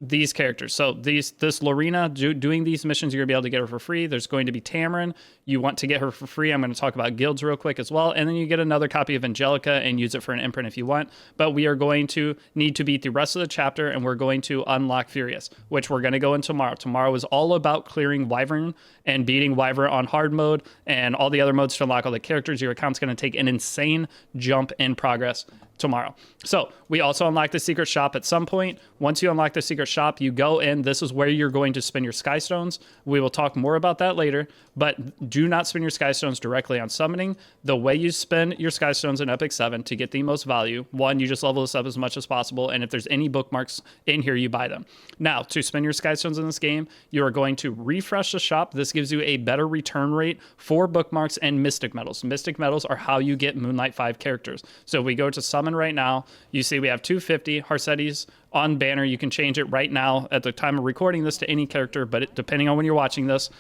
these characters. So this Lorena doing these missions, you're gonna be able to get her for free. There's going to be Tamarin. You want to get her for free. I'm going to talk about guilds real quick as well. And then you get another copy of Angelica and use it for an imprint if you want. But we are going to need to beat the rest of the chapter, and we're going to unlock Furious, which we're going to go in tomorrow. Tomorrow is all about clearing Wyvern and beating Wyvern on hard mode and all the other modes to unlock all the characters. Your account's going to take an insane jump in progress tomorrow. So we also unlock the secret shop at some point. Once you unlock the secret shop, you go in. This is where you're going to spend your sky stones. We will talk more about that later, but do not spend your sky stones directly on summoning. The way you spend your sky stones in Epic 7 to get the most value, one, you just level this up as much as possible, and if there's any bookmarks in here, you buy them. Now, to spend your sky stones in this game, you are going to refresh the shop. This gives you a better return rate for bookmarks and mystic medals. Mystic medals are how you get Moonlight 5 characters. So if we go to summon right now, you see we have 250 Harsetti's on banner. You can change it right now at the time of recording this to any character, but depending on when you're watching this,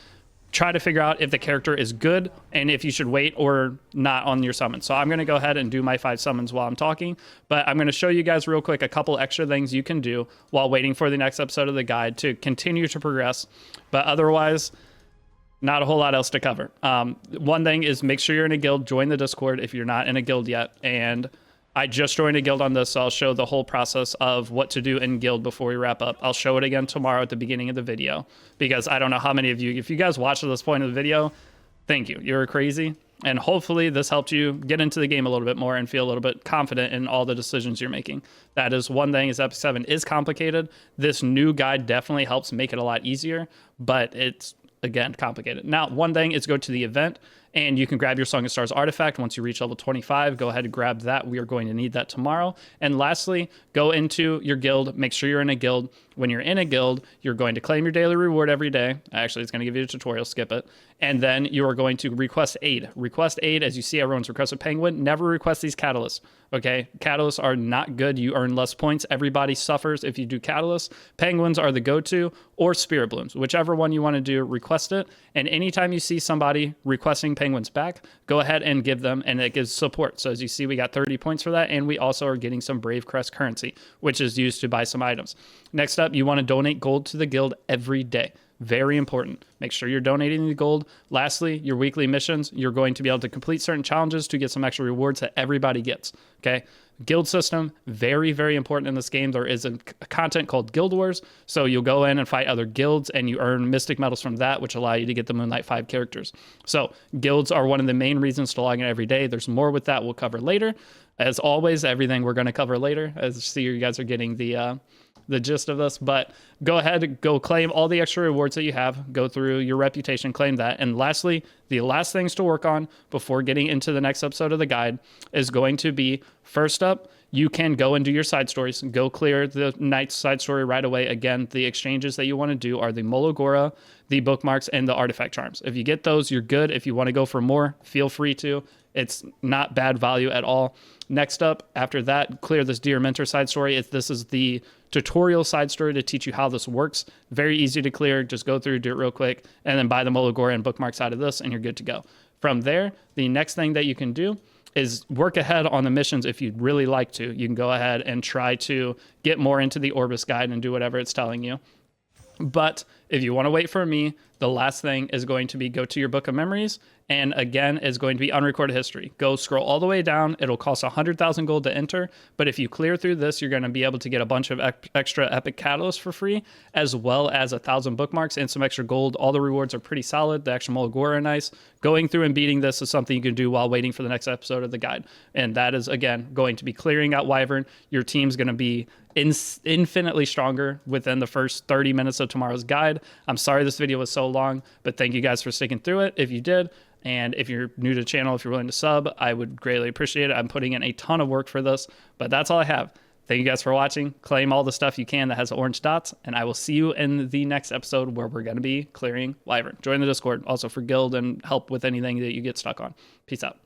try to figure out if the character is good and if you should wait or not on your summon. So I'm going to go ahead and do my 5 summons while I'm talking, but I'm going to show you guys real quick a couple extra things you can do while waiting for the next episode of the guide to continue to progress. But otherwise, not a whole lot else to cover. One thing is make sure you're in a guild. Join the Discord if you're not in a guild yet. And I just joined a guild on this, so I'll show the whole process of what to do in guild before we wrap up. I'll show it again tomorrow at the beginning of the video, because I don't know how many of you, if you guys watch to this point of the video, thank you. You're crazy. And hopefully this helped you get into the game a little bit more and feel a little bit confident in all the decisions you're making. That is one thing, is Epic 7 is complicated. This new guide definitely helps make it a lot easier, but it's, again, complicated. Now, one thing is go to the event, and you can grab your Song of Stars artifact. Once you reach level 25, go ahead and grab that. We are going to need that tomorrow. And lastly, go into your guild. Make sure you're in a guild. When you're in a guild, you're going to claim your daily reward every day. Actually, it's going to give you a tutorial, skip it. And then you are going to request aid. Request aid, as you see everyone's requested Penguin. Never request these catalysts, okay? Catalysts are not good. You earn less points. Everybody suffers if you do catalysts. Penguins are the go-to, or Spirit Blooms. Whichever one you want to do, request it. And anytime you see somebody requesting Penguins back, go ahead and give them, and it gives support. So as you see, we got 30 points for that, and we also are getting some Brave Crest currency, which is used to buy some items. Next up, you want to donate gold to the guild every day. Very important. Make sure you're donating the gold. Lastly, your weekly missions, you're going to be able to complete certain challenges to get some extra rewards that everybody gets, okay? Guild system, very, very important in this game. There is a content called Guild Wars, so you'll go in and fight other guilds, and you earn mystic medals from that, which allow you to get the Moonlight 5 characters. So guilds are one of the main reasons to log in every day. There's more with that we'll cover later. As always, everything we're going to cover later, as you see, you guys are getting the gist of this. But go ahead, go claim all the extra rewards that you have, go through your reputation, claim that. And lastly, the last things to work on before getting into the next episode of the guide is going to be, first up, you can go and do your side stories. Go clear the Knight's side story right away. Again, the exchanges that you want to do are the Mologora, the bookmarks, and the artifact charms. If you get those, you're good. If you want to go for more, feel free to. It's not bad value at all. Next up, after that, clear this Dear Mentor side story. This is the tutorial side story to teach you how this works. Very easy to clear. Just go through, do it real quick, and then buy the Mologora and bookmarks out of this, and you're good to go. From there, the next thing that you can do is work ahead on the missions. If you'd really like to, you can go ahead and try to get more into the Orbis guide and do whatever it's telling you. But if you want to wait for me, the last thing is going to be go to your Book of Memories, and again is going to be unrecorded history. Go scroll all the way down. It'll cost 100,000 gold to enter, but if you clear through this, you're going to be able to get a bunch of extra epic catalysts for free, as well as 1,000 bookmarks and some extra gold. All the rewards are pretty solid. The extra Mologora are nice. Going through and beating this is something you can do while waiting for the next episode of the guide, and that is, again, going to be clearing out Wyvern. Your team's going to be infinitely stronger within the first 30 minutes of tomorrow's guide. I'm sorry this video was so long, but thank you guys for sticking through it if you did. And if you're new to the channel, if you're willing to sub, I would greatly appreciate it. I'm putting in a ton of work for this, but that's all I have. Thank you guys for watching. Claim all the stuff you can that has the orange dots, and I will see you in the next episode where we're going to be clearing Wyvern. Join the Discord also for guild and help with anything that you get stuck on. Peace out.